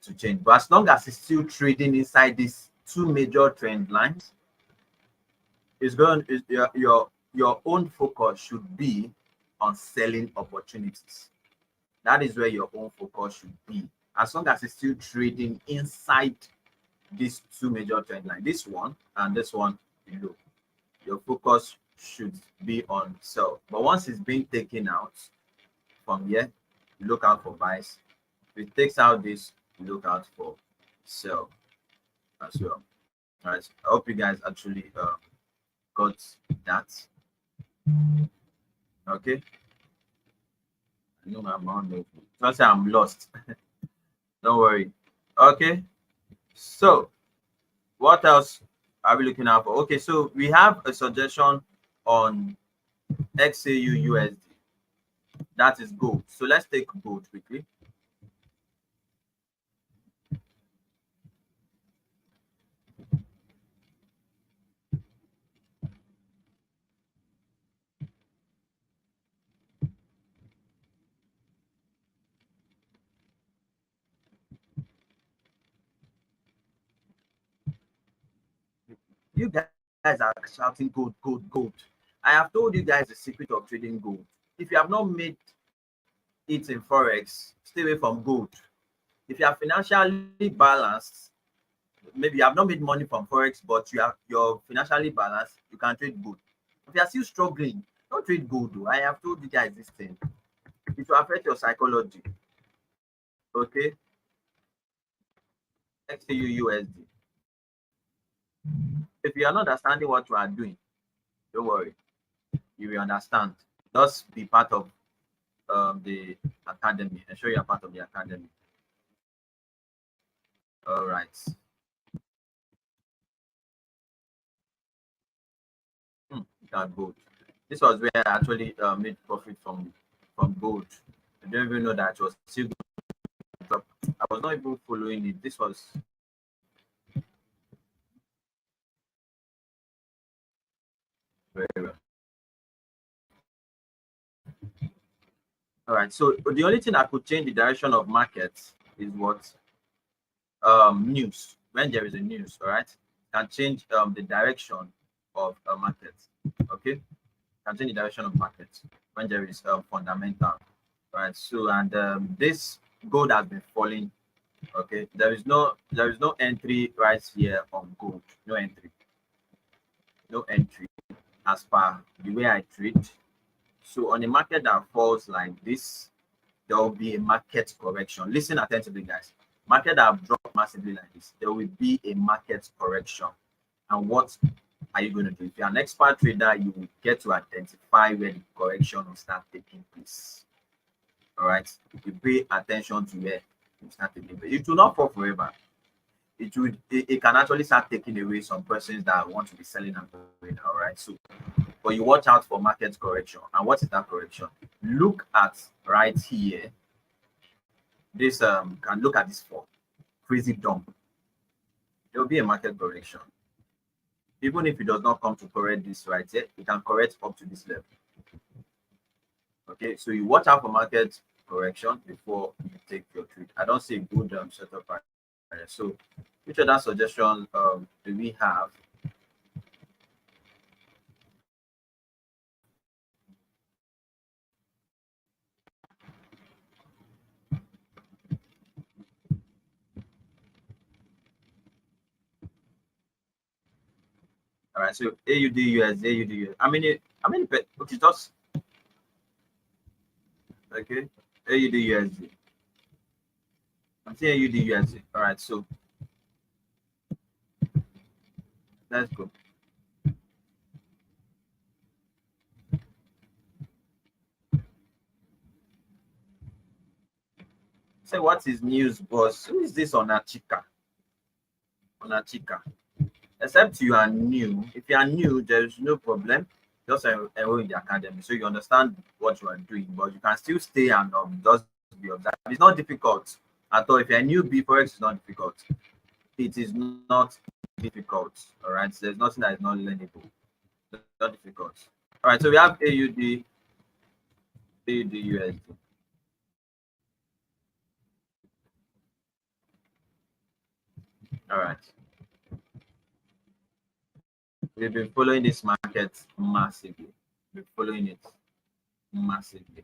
to change. But as long as it's still trading inside these two major trend lines, it's going your own focus should be on selling opportunities. That is where your own focus should be. As long as it's still trading inside these two major trend lines, this one and this one below, your focus should be on sell. But once it's being taken out from here, you look out for buys. If it takes out this, you look out for sell as well. All right. I hope you guys actually got that. Okay. I know my mom knows me. Don't say I'm lost. Don't worry. Okay. So what else are we looking out for? Okay, so we have a suggestion on XAU USD. That is gold. So let's take gold quickly. You guys are shouting gold, gold, gold. I have told you guys the secret of trading gold. If you have not made it in Forex, stay away from gold. If you are financially balanced, maybe you have not made money from Forex, but you're financially balanced, you can trade gold. If you are still struggling, don't trade gold. Though. I have told you guys this thing. It will affect your psychology. Okay? XAU USD. If you are not understanding what you are doing, don't worry. You will understand. Just be part of the academy. Ensure you are part of the academy. All right. That gold. This was where I actually made profit from gold. I don't even know that it was still. I was not even following it. This was. Very well. All right. So the only thing that could change the direction of markets is what news. When there is a news, all right, can change the direction of a market. Okay, can change the direction of markets when there is fundamental, right? So and this gold has been falling. Okay, there is no entry right here on gold. No entry, no entry as per the way I trade. So on a market that falls like this, there will be a market correction. Listen attentively, guys. Market that have dropped massively like this, there will be a market correction. And what are you going to do? If you're an expert trader, you will get to identify where the correction will start taking place. All right. You pay attention to where you start taking place. It will not fall forever. It can actually start taking away some persons that want to be selling and going. All right. So but you watch out for market correction. And what is that correction? Look at right here. This can look at this fall. Crazy dump. There will be a market correction. Even if it does not come to correct this right here, it can correct up to this level. Okay, so you watch out for market correction before you take your trade. I don't see a good setup right here. So which other suggestion do we have? All right, so AUD US, AUD US. Okay, just okay. AUD USD. I'm saying AUD USD. All right, so let's go. Say what is news, boss? Who is this on Achika? On Achika. Except you are new. If you are new, there is no problem. Just enroll in the academy so you understand what you are doing, but you can still stay and just be observed. It's not difficult at all. If you're a newbie, Forex is not difficult. It is not difficult. All right. So there's nothing that is not learnable. It's not difficult. All right. So we have AUD, AUD USD. All right. We've been following this market massively. We're following it massively.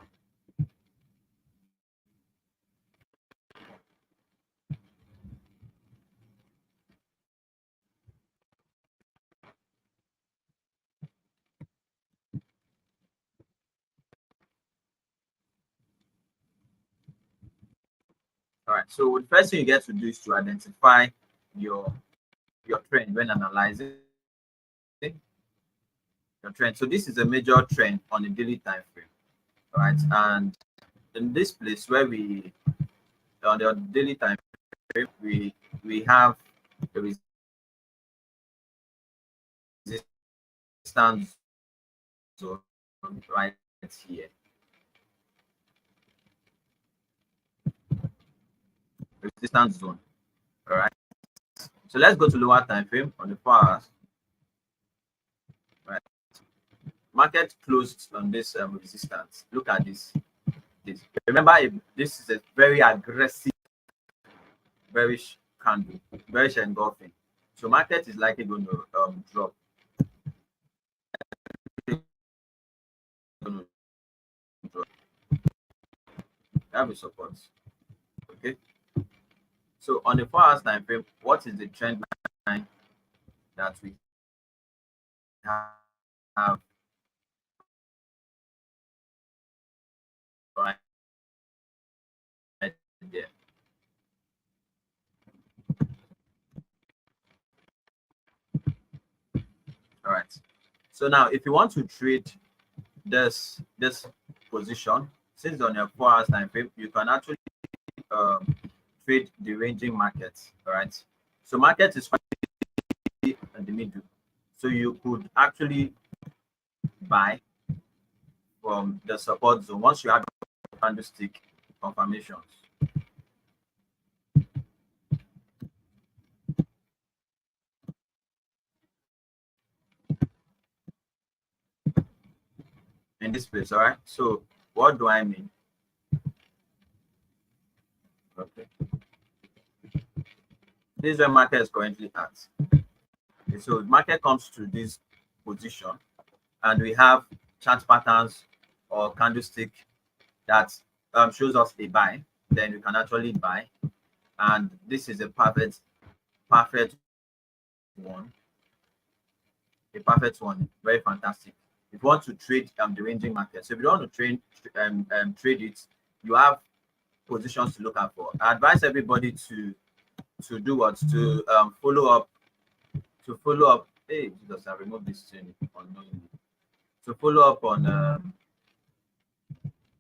All right. So the first thing you get to do is to identify your your trend when analyzing your trend. So this is a major trend on a daily time frame. All right. And in this place where we on the daily time frame, we have the resistance zone right here. Resistance zone. All right. So let's go to lower time frame on the 4 hours. Right. Market closed on this resistance. Look at this. Remember, this is a very aggressive, bearish candle, bearish engulfing. So market is likely going to drop. Have a support. Okay. So on the 4 hours time frame, what is the trend line that we have right there? All right. So now, if you want to trade this position, since on your 4 hours time frame, you can actually trade the ranging market. All right. So market is in the middle. So you could actually buy from the support zone once you have candlestick confirmations. in this place. All right. So what do I mean? Okay. This is where market is currently at. Okay, so market comes to this position, and we have chart patterns or candlestick that shows us a buy. Then we can actually buy, and this is a perfect one. A perfect one, very fantastic. If you want to trade the ranging market, so if you don't want to trade it, you have positions to look out for. I advise everybody to do what, to follow up. Hey, Jesus, I removed this thing unknowingly. To follow up on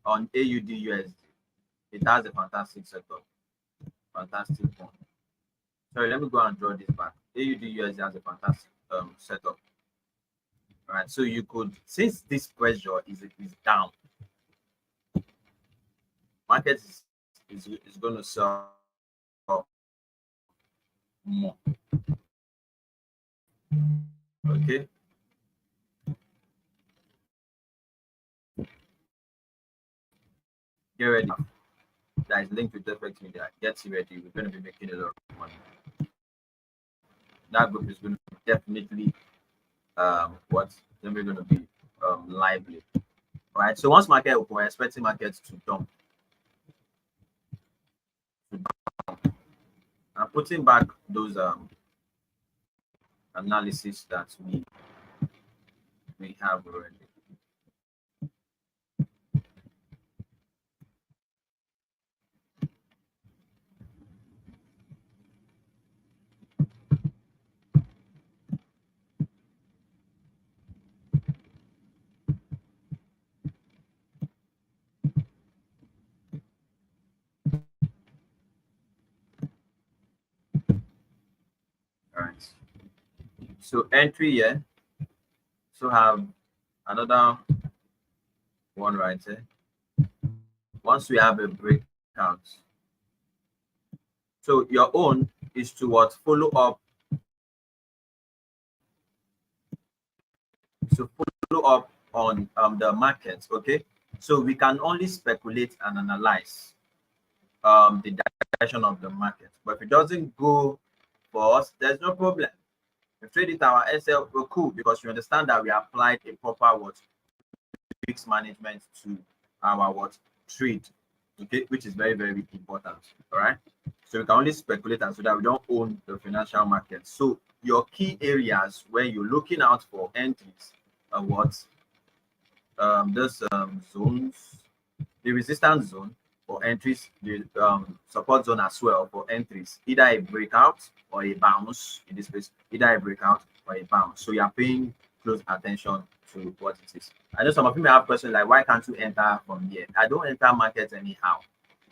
AUD USD. It has a fantastic setup, fantastic one. Sorry, let me go and draw this back. AUD USD has a fantastic setup. All right, so you could, since this pressure is down, market is going to sell more. Okay. Get ready. That is linked with FX Media. Get ready. We're going to be making a lot of money. That group is going to be definitely then we're going to be lively. All right. So once market open, we're expecting markets to dump. I'm putting back those analysis that we have already. All right. So entry here. So have another one right here. Once we have a breakout, so your own is to what, follow up. So follow up on the market. Okay, so we can only speculate and analyze the direction of the market, but if it doesn't go for us, there's no problem. We trade it our SL, we're cool, because we understand that we applied a proper what, risk management to our what, trade. Okay, which is very, very important. All right, so we can only speculate, and so that we don't own the financial market. So your key areas when you're looking out for entries are what, this zones, the resistance zone for entries, the support zone as well for entries, either a breakout or a bounce. In this case, either a breakout or a bounce. So you are paying close attention to what it is. I know some of you may have questions like, why can't you enter from here? I don't enter markets anyhow.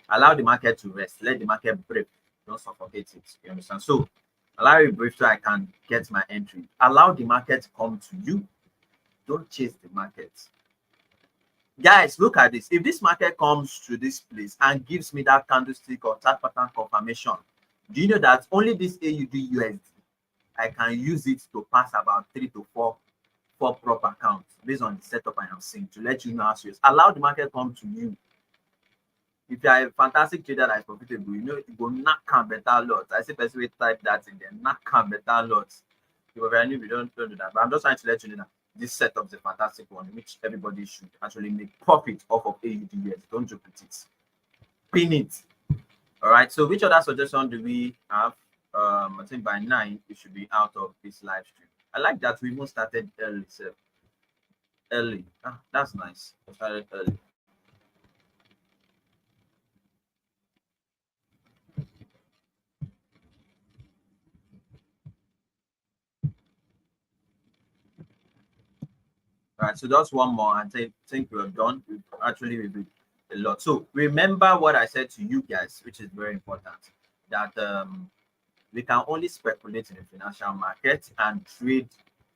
Allow the market to rest. Let the market break. Don't suffocate it. You understand? So allow it break so I can get my entry. Allow the market to come to you. Don't chase the market. Guys, look at this. If this market comes to this place and gives me that candlestick or chart pattern confirmation, do you know that only this AUD USD, I can use it to pass about 3 to 4 prop accounts based on the setup I am seeing, to let you know how serious. Allow the market come to you. If you are a fantastic trader that is profitable, you know you go knock on better lots. I see person will type that in there, knock on better lots. If you don't do that, but I'm just trying to let you know that this setup is a fantastic one, which everybody should actually make profit off of AUD USD. Don't joke with it. Pin it. All right. So which other suggestion do we have? I think by 9 we should be out of this live stream. I like that we even started early. So early. That's nice. We started early. All right, so just one more, and I think we're done. We've actually reviewed a lot. So remember what I said to you guys, which is very important, that we can only speculate in the financial market and trade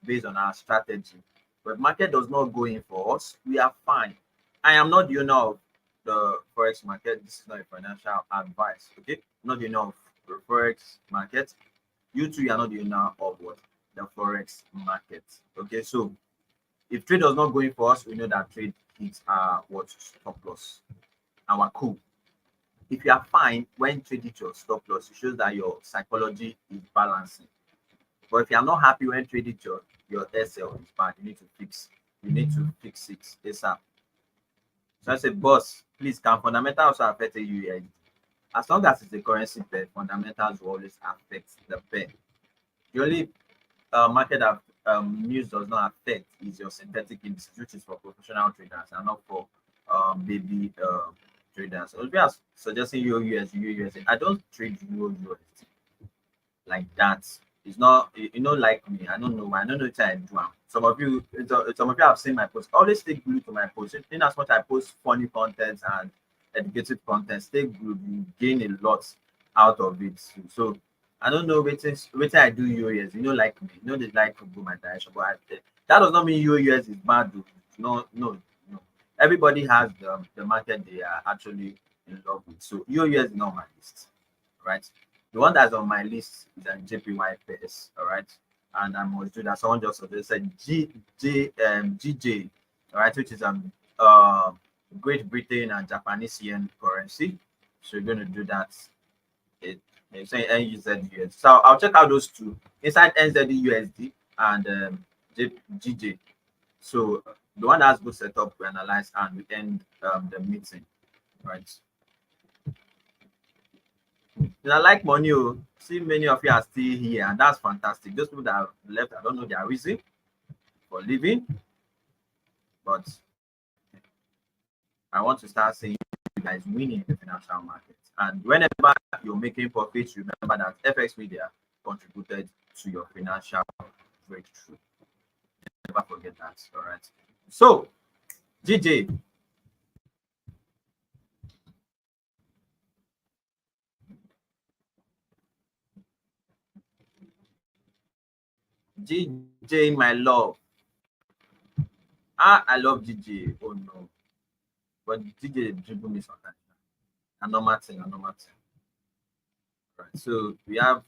based on our strategy. But if market does not go in for us, we are fine. I am not the owner of the forex market. This is not a financial advice. Okay, I'm not the owner of the forex market. You too, you are not the owner of what, the forex market. Okay, so if trade does not go in for us, we know that trade hit our what stop loss, our cool. If you are fine when trading your stop loss, it shows that your psychology is balancing. But if you are not happy when trading your SL is bad, you need to fix. You need to fix it ASAP. So I say, boss, please, can fundamentals also affect you? As long as it's a currency pair, fundamentals will always affect the pair. The only market that news does not affect is your synthetic indices, which is for professional traders and not for baby traders. So if you are suggesting USD, I don't trade USD like that. It's not, you know, like me. I don't know why. I don't know what I do. Some of you have seen my post. Always stay glued to my post. In as much I post funny content and educative content, stay glued. You gain a lot out of it. So I don't know which I do UAS. You know, like me. You know, they like to go my direction, but that does not mean UAS is bad. Though. No. Everybody has the market they are actually in love with. So UAS is not on my list, right? The one that's on my list is a JPY pairs, all right. And I must do that. Someone just said GJ, all right, which is Great Britain and Japanese yen currency. So we're going to do that. It's saying NUZUSD. So I'll check out those two inside NZUSD and GJ. So the one that's good setup we analyze and we end the meeting, right? And I like money. Oh. See, many of you are still here, and that's fantastic. Those people that have left, I don't know their reason for leaving, but I want to start seeing you guys winning the financial market. And whenever you're making profits, remember that FX Media contributed to your financial breakthrough. Never forget that. All right. So, GJ. GJ, my love. I love GJ. Oh no. But GJ dribble me sometimes. A normal thing. Right. So we have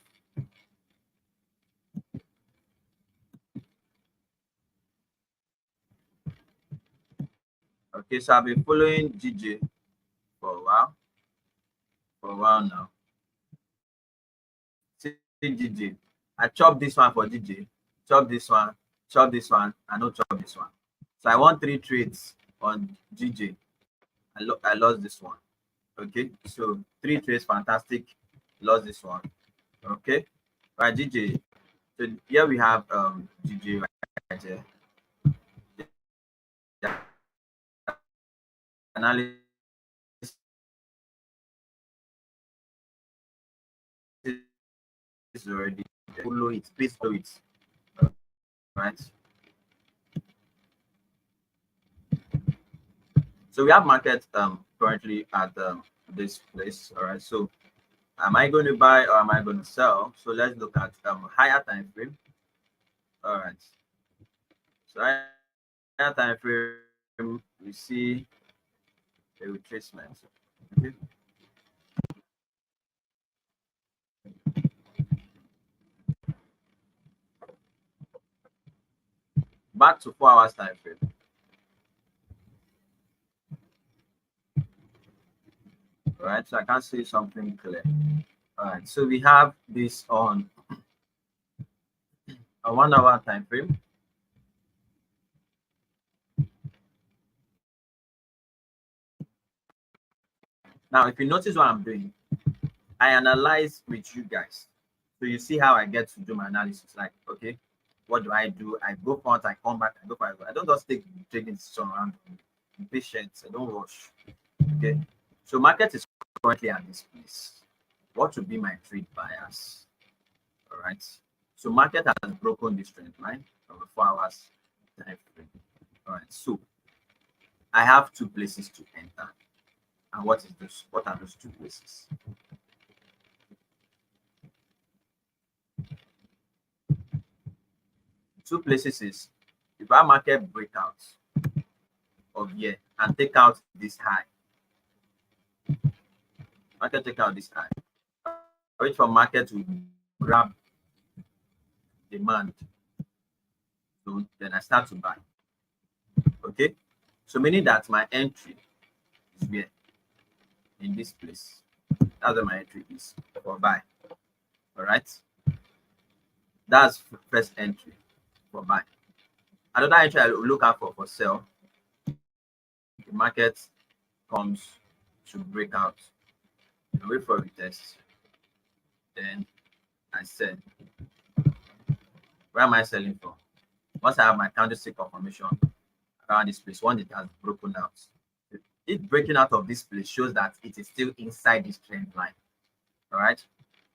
okay, so I've been following GJ for a while. Now. See GJ. I chop this one for GJ, chop this one, I don't chop this one. So I won 3 trades on GJ. I lost this one. Okay, so 3 trades, fantastic. Lost this one. Okay, right, GJ. So here we have GJ right here. Yeah. Analysis is already follow it, please follow it. Right. So we have market currently at this place. All right. So am I going to buy or am I going to sell? So let's look at higher time frame. All right. So higher time frame, we see a retracement. Okay. Back to 4 hours time frame. All right. So I can see something clear. All right. So we have this on a 1 hour time frame. Now, if you notice what I'm doing, I analyze with you guys. So you see how I get to do my analysis. Like, okay, what do? I go front, I come back, I go forward. I don't just take trading decision around. I'm patient, I don't rush. Okay. So market is currently at this place. What would be my trade bias? All right. So market has broken this trend line from the 4 hours time frame. All right. So I have 2 places to enter. And what is this? What are those 2 places? 2 places is if our market breakouts of here and take out this high. Market take out this high. Wait for market to grab demand. So then I start to buy. Okay. So meaning that my entry is where? In this place. That's where my entry is for buy. All right. That's first entry for buy. Another entry I look out for sell. The market comes to break out. I wait for a retest. Then I sell. Where am I selling from? Once I have my candlestick confirmation around this place, once it has broken out, it breaking out of this place shows that it is still inside this trend line. All right.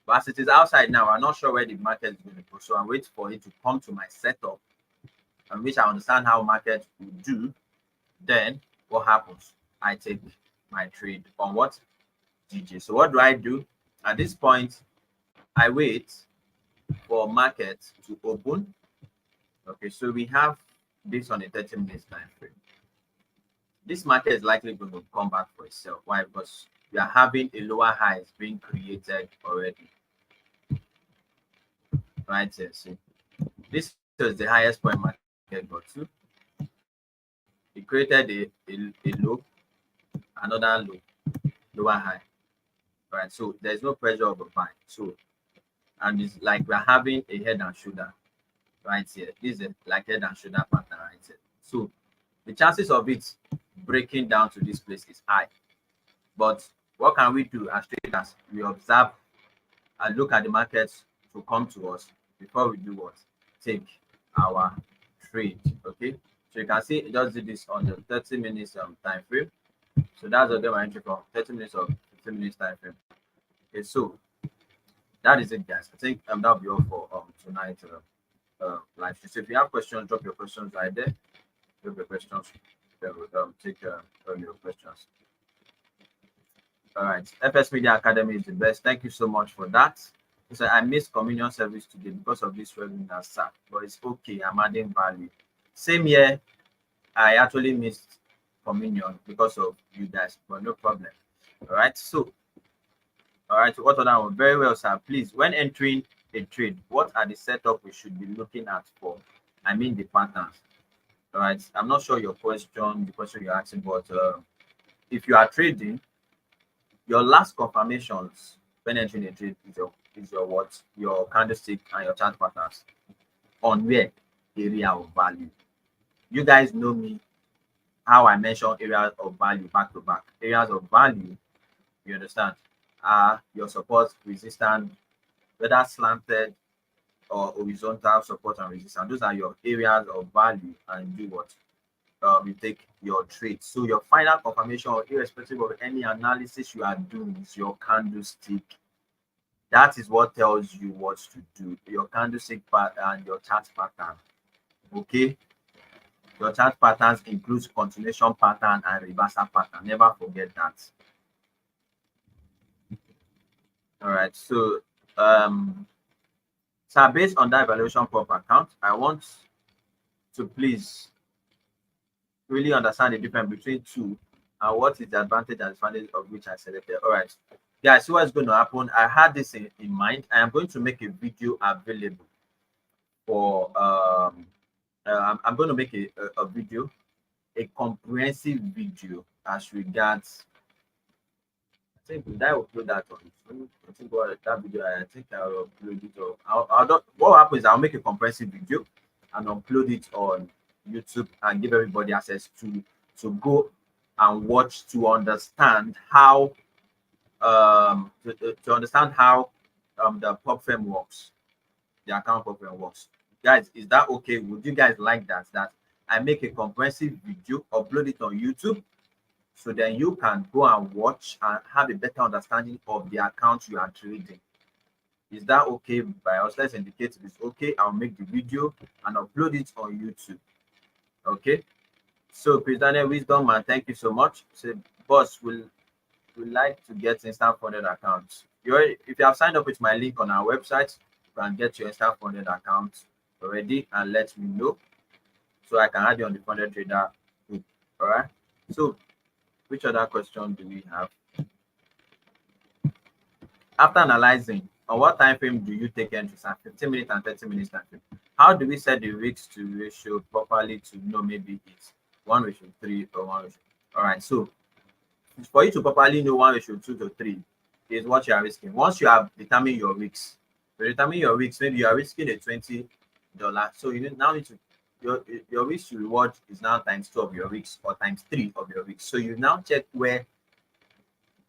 But as it is outside now, I'm not sure where the market is going to go. So I wait for it to come to my setup, and which I understand how market will do. Then what happens? I take my trade on what? GJ. So what do I do? At this point, I wait for market to open. Okay, so we have this on a 30 minutes time frame. This market is likely going to come back for itself. Why? Because we are having a lower high being created already. Right here. See, this is the highest point market got to. It created a low, another low, lower high. Right. So there's no pressure of a buy. So, and it's like we're having a head and shoulder right here. This is like head and shoulder pattern right here. So the chances of it breaking down to this place is high. But what can we do as traders? We observe and look at the markets to come to us before we do what? Take our trade. Okay. So you can see it just did this on the 30 minutes time frame. So that's the my entry for 30 minutes or 15 minutes time frame. Okay, so that is it, guys. I think that'll be all for tonight live. So if you have questions, drop your questions right there. Drop your questions. Then we'll take all your questions. All right. FS Media Academy is the best. Thank you so much for that. So I missed communion service today because of this webinar, sir. But it's okay. I'm adding value. Same year, I actually missed communion because of you guys, but no problem. All right. So, all right. So what other one? Very well, sir. Please, when entering a trade, what are the setup we should be looking at for? I mean the patterns. All right. I'm not sure your question, the question you're asking, but if you are trading, your last confirmations when entering a trade is your what? Your candlestick and your chart patterns on where? Area of value. You guys know me, how I mention areas of value back to back. Areas of value, you understand, are your support, resistance, whether slanted or horizontal support and resistance. Those are your areas of value, and do what? You take your trade. So your final confirmation, irrespective of any analysis you are doing, is your candlestick. That is what tells you what to do. Your candlestick pattern and your chart pattern. Okay. Your chart patterns includes continuation pattern and reversal pattern. Never forget that. All right. So so based on that evaluation prop account, I want to please really understand the difference between two and what is the advantage and disadvantage of which I selected. All right, guys, so what's going to happen? I had this in mind. I am going to make a video available for I'm going to make a video, a comprehensive video as regards. I think I will upload that on. I think that video. I think I'll upload it. Or what happens is I'll make a comprehensive video and upload it on YouTube and give everybody access to go and watch to understand how to understand how the prop firm works, the account prop firm works. Guys, is that okay? Would you guys like that? That I make a comprehensive video, upload it on YouTube, so then you can go and watch and have a better understanding of the account you are trading. Is that okay by us? Let's indicate if it's okay. I'll make the video and upload it on YouTube. Okay. So Chris Daniel Wisdom, man, thank you so much. So boss will like to get instant funded accounts. If you have signed up with my link on our website, you can get your instant funded account already and let me know so I can add you on the funded trader group. All right. So which other question do we have? After analyzing, on what time frame do you take entries? At 15 minutes and 30 minutes time frame. How do we set the risk to ratio properly to know maybe it's 1:3 or 1:3. All right. So for you to properly know 1:2 to 3 is what you are risking. Once you have determined your risks, maybe you are risking a $20. So you now need to your risk to reward is now times 2 of your risks or times 3 of your risks. So you now check where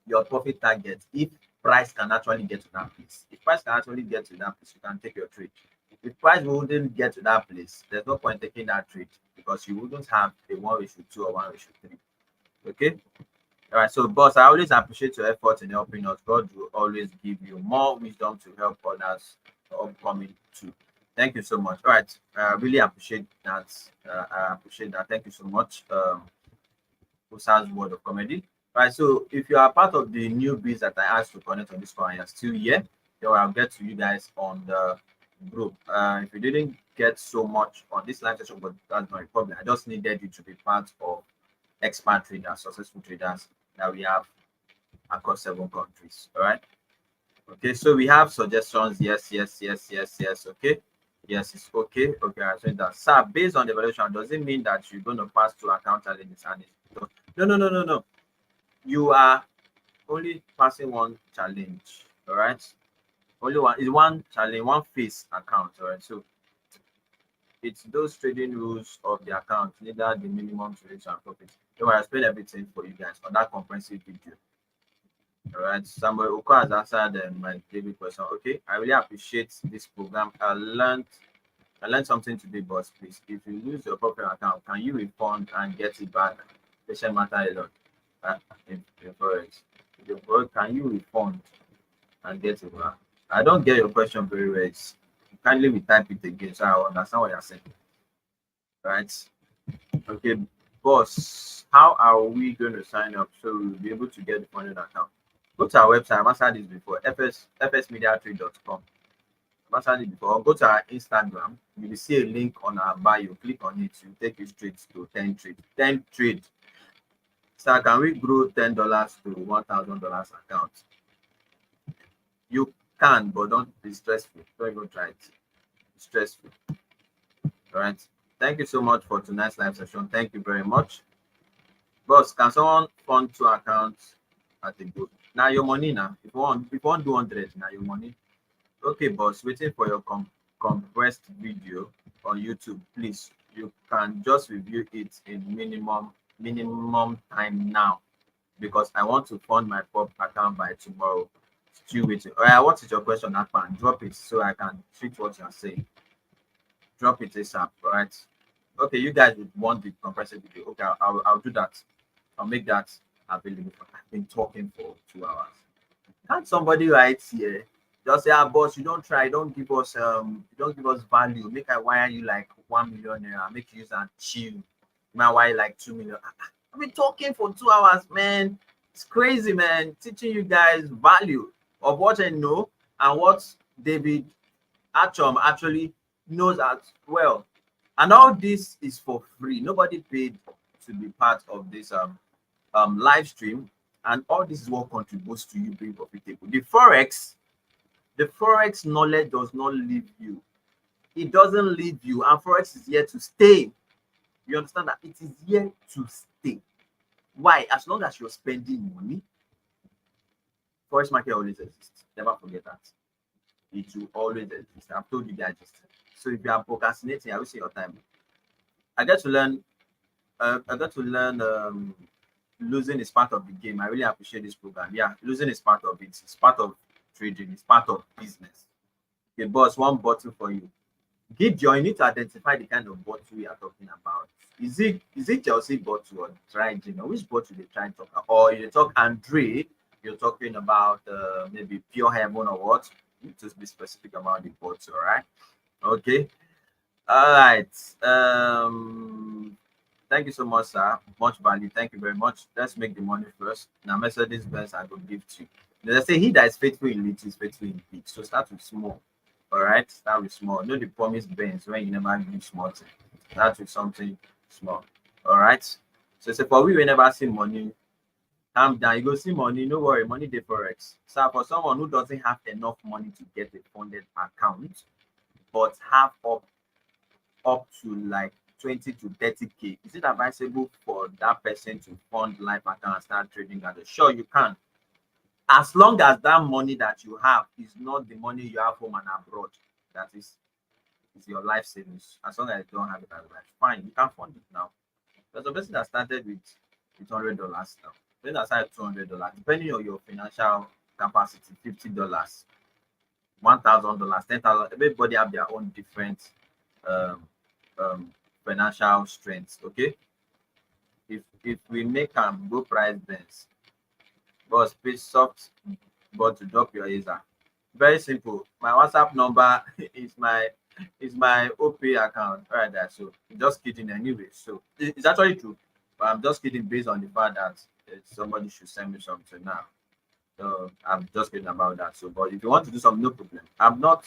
your profit target, if price can actually get to that place. If price can actually get to that place, you can take your trade. If price wouldn't get to that place, there's no point taking that trade because you wouldn't have a 1:2 or 1:3. Okay. All right. So, boss, I always appreciate your effort in helping us. God will always give you more wisdom to help others upcoming too. Thank you so much. All right. I really appreciate that. I appreciate that. Thank you so much. Usa's word of comedy. Right. So if you are part of the newbies that I asked to connect on this call and you're still here, then I'll get to you guys on the group. If you didn't get so much on this live session, but that's not a problem. I just needed you to be part of expert traders, successful traders that we have across 7 countries. All right. Okay. So we have suggestions. Yes, yes, yes, yes, yes. Okay. Yes, it's okay. Okay, I said that. Sir, based on the evaluation, does it mean that you're going to pass to account challenges? And no. You are only passing one challenge. All right. Only one challenge, one phase account. All right. So it's those trading rules of the account, neither the minimum trades and profit. So I explain everything for you guys on that comprehensive video. All right. Samuel Oko has answered my daily question. Okay. I really appreciate this program. I learned something today, boss. Please, if you lose your profit account, can you refund and get it back? Patient matter a lot. In forex. Can you refund and get it back? I don't get your question very well. Kindly retype it again so I understand what you're saying. Right? Okay, boss. How are we going to sign up so we'll be able to get the funded account? Go to our website. I've answered this before. fsmediatrade.com. I've answered it before. Go to our Instagram. You will see a link on our bio. Click on it. You take you straight to 10 trade. 10 trade. So can we grow $10 to $1,000 account? You can, but don't be stressful. Don't even try it. It's stressful. All right. Thank you so much for tonight's live session. Thank you very much. Boss, can someone fund 2 accounts at a go? Now your money now. If you want do 100, now your money. Okay, boss. Waiting for your compressed video on YouTube. Please, you can just review it in minimum time now because I want to fund my pop account by tomorrow. Still waiting. All right, what is your question, Akpan? Drop it so I can treat what you're saying. Drop it ASAP. All right. Okay, you guys would want the compressed video. Okay, I'll do that. I'll make that available. I've been talking for 2 hours. Can't somebody write here? Just say, boss, you don't try, don't give us value. Make I wire you like 1 million naira, make you use and chill. My wire like 2 million. I've been talking for 2 hours, man. It's crazy, man. Teaching you guys value of what I know and what David Achom actually knows as well. And all this is for free. Nobody paid to be part of this live stream. And all this is what contributes to you being profitable. The forex knowledge does not leave you. It doesn't leave you. And forex is here to stay. You understand that? It is here to stay. Why? As long as you're spending money, forex market always exists. Never forget that. It will always exist. I've told you guys this. So if you are procrastinating, I will say your time. I got to learn. Losing is part of the game. I really appreciate this program. Yeah, losing is part of it. It's part of trading. It's part of business. Okay, boss, one bottle for you. Give joy. You need to identify the kind of bottle we are talking about. Is it Chelsea bottle or dry gin? Or which bottle they try to talk about? Or you talk Andre, you're talking about maybe Pure Heaven or what? You need to be specific about the bottle, all right? Okay. All right. Thank you so much, sir. Much value. Thank you very much. Let's make the money first. Now, Mercedes Benz, I will give to you. They say he that is faithful in little is faithful in big. So start with small. All right. Start with small. No, the promise Benz when you never give small thing. Start with something small. All right. So for we never see money. Calm down. You go see money. No worry. Money dey forex. So for someone who doesn't have enough money to get a funded account, but have up to like 20 to 30K, is it advisable for that person to fund live account and start trading? Sure, you can, as long as that money that you have is not the money you have home and abroad. That is your life savings. As long as you don't have it as life, fine, you can fund it now. There's a person that started with $100 now. Then that started $200, depending on your financial capacity, $50, $1,000, $10,000. Everybody have their own different um, financial strengths. Okay, if we make them go price bends, but space soft, but to drop your user. Very simple. My WhatsApp number is my OP account. All right, that so just kidding anyway. So it's actually true, but I'm just kidding based on the fact that somebody should send me something now. So I'm just kidding about that. So, but if you want to do something, no problem. I'm not.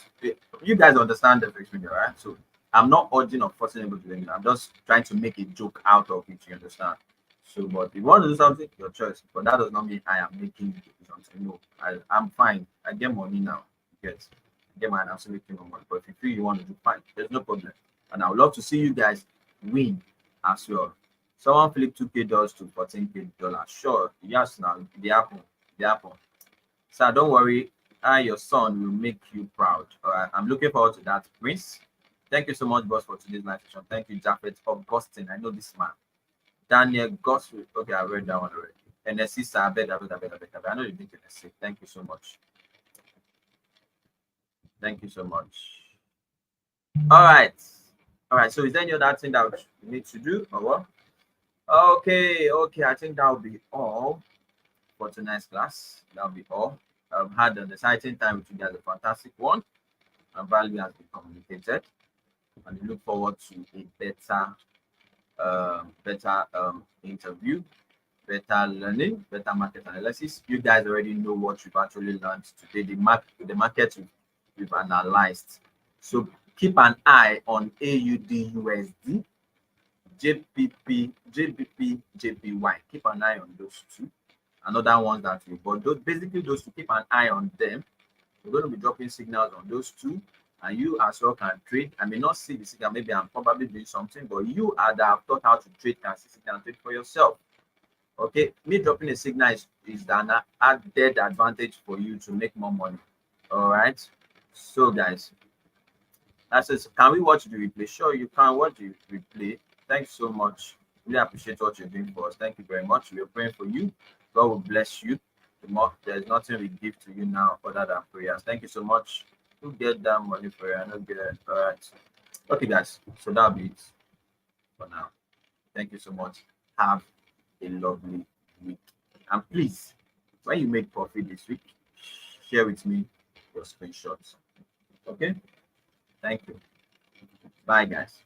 You guys understand the FX video, right? So I'm not urging or forcing anybody to do anything. I'm just trying to make a joke out of it. You understand? So, but if you want to do something, your choice. But that does not mean I am making you do something. No, I'm fine. I get money now. Yes, I get my I'm still making no money. But if you feel you want to do, fine. There's no problem. And I would love to see you guys win as well. Someone flip $2K to $14K. Sure, yes, now the apple. So don't worry, your son will make you proud. All right, I'm looking forward to that, Prince. Thank you so much, boss, for today's live session. Thank you, Japheth Augustine. I know this man. Daniel Goswick. Okay, I read that one already. NSC, sir, I bet. I know you did NSC. Thank you so much. Thank you so much. All right. So is there any other thing that we need to do or what? Okay. I think that will be all for tonight's class. That'll be all. I've had an exciting time with you guys, a fantastic one. And value has been communicated. And we look forward to a better interview, better learning, better market analysis. You guys already know what you've actually learned today. The market we've analyzed. So keep an eye on AUD USD, JPP, JPY. Keep an eye on those two. Another ones that we but those basically those to keep an eye on them. We're going to be dropping signals on those two, and you as well can trade. I may not see the signal, maybe I'm probably doing something, but you that have thought how to trade can see signal and trade for yourself. Okay, me dropping a signal is an added advantage for you to make more money. All right, so guys, that's it. Can we watch the replay? Sure, you can watch the replay. Thanks so much. Really appreciate what you're doing for us. Thank you very much. We're praying for you. God will bless you. There's nothing we give to you now other than prayers. Thank you so much. You get that money for you. I don't get it. All right. Okay, guys. So that'll be it for now. Thank you so much. Have a lovely week. And please, when you make profit this week, share with me your screenshots. Okay? Thank you. Bye, guys.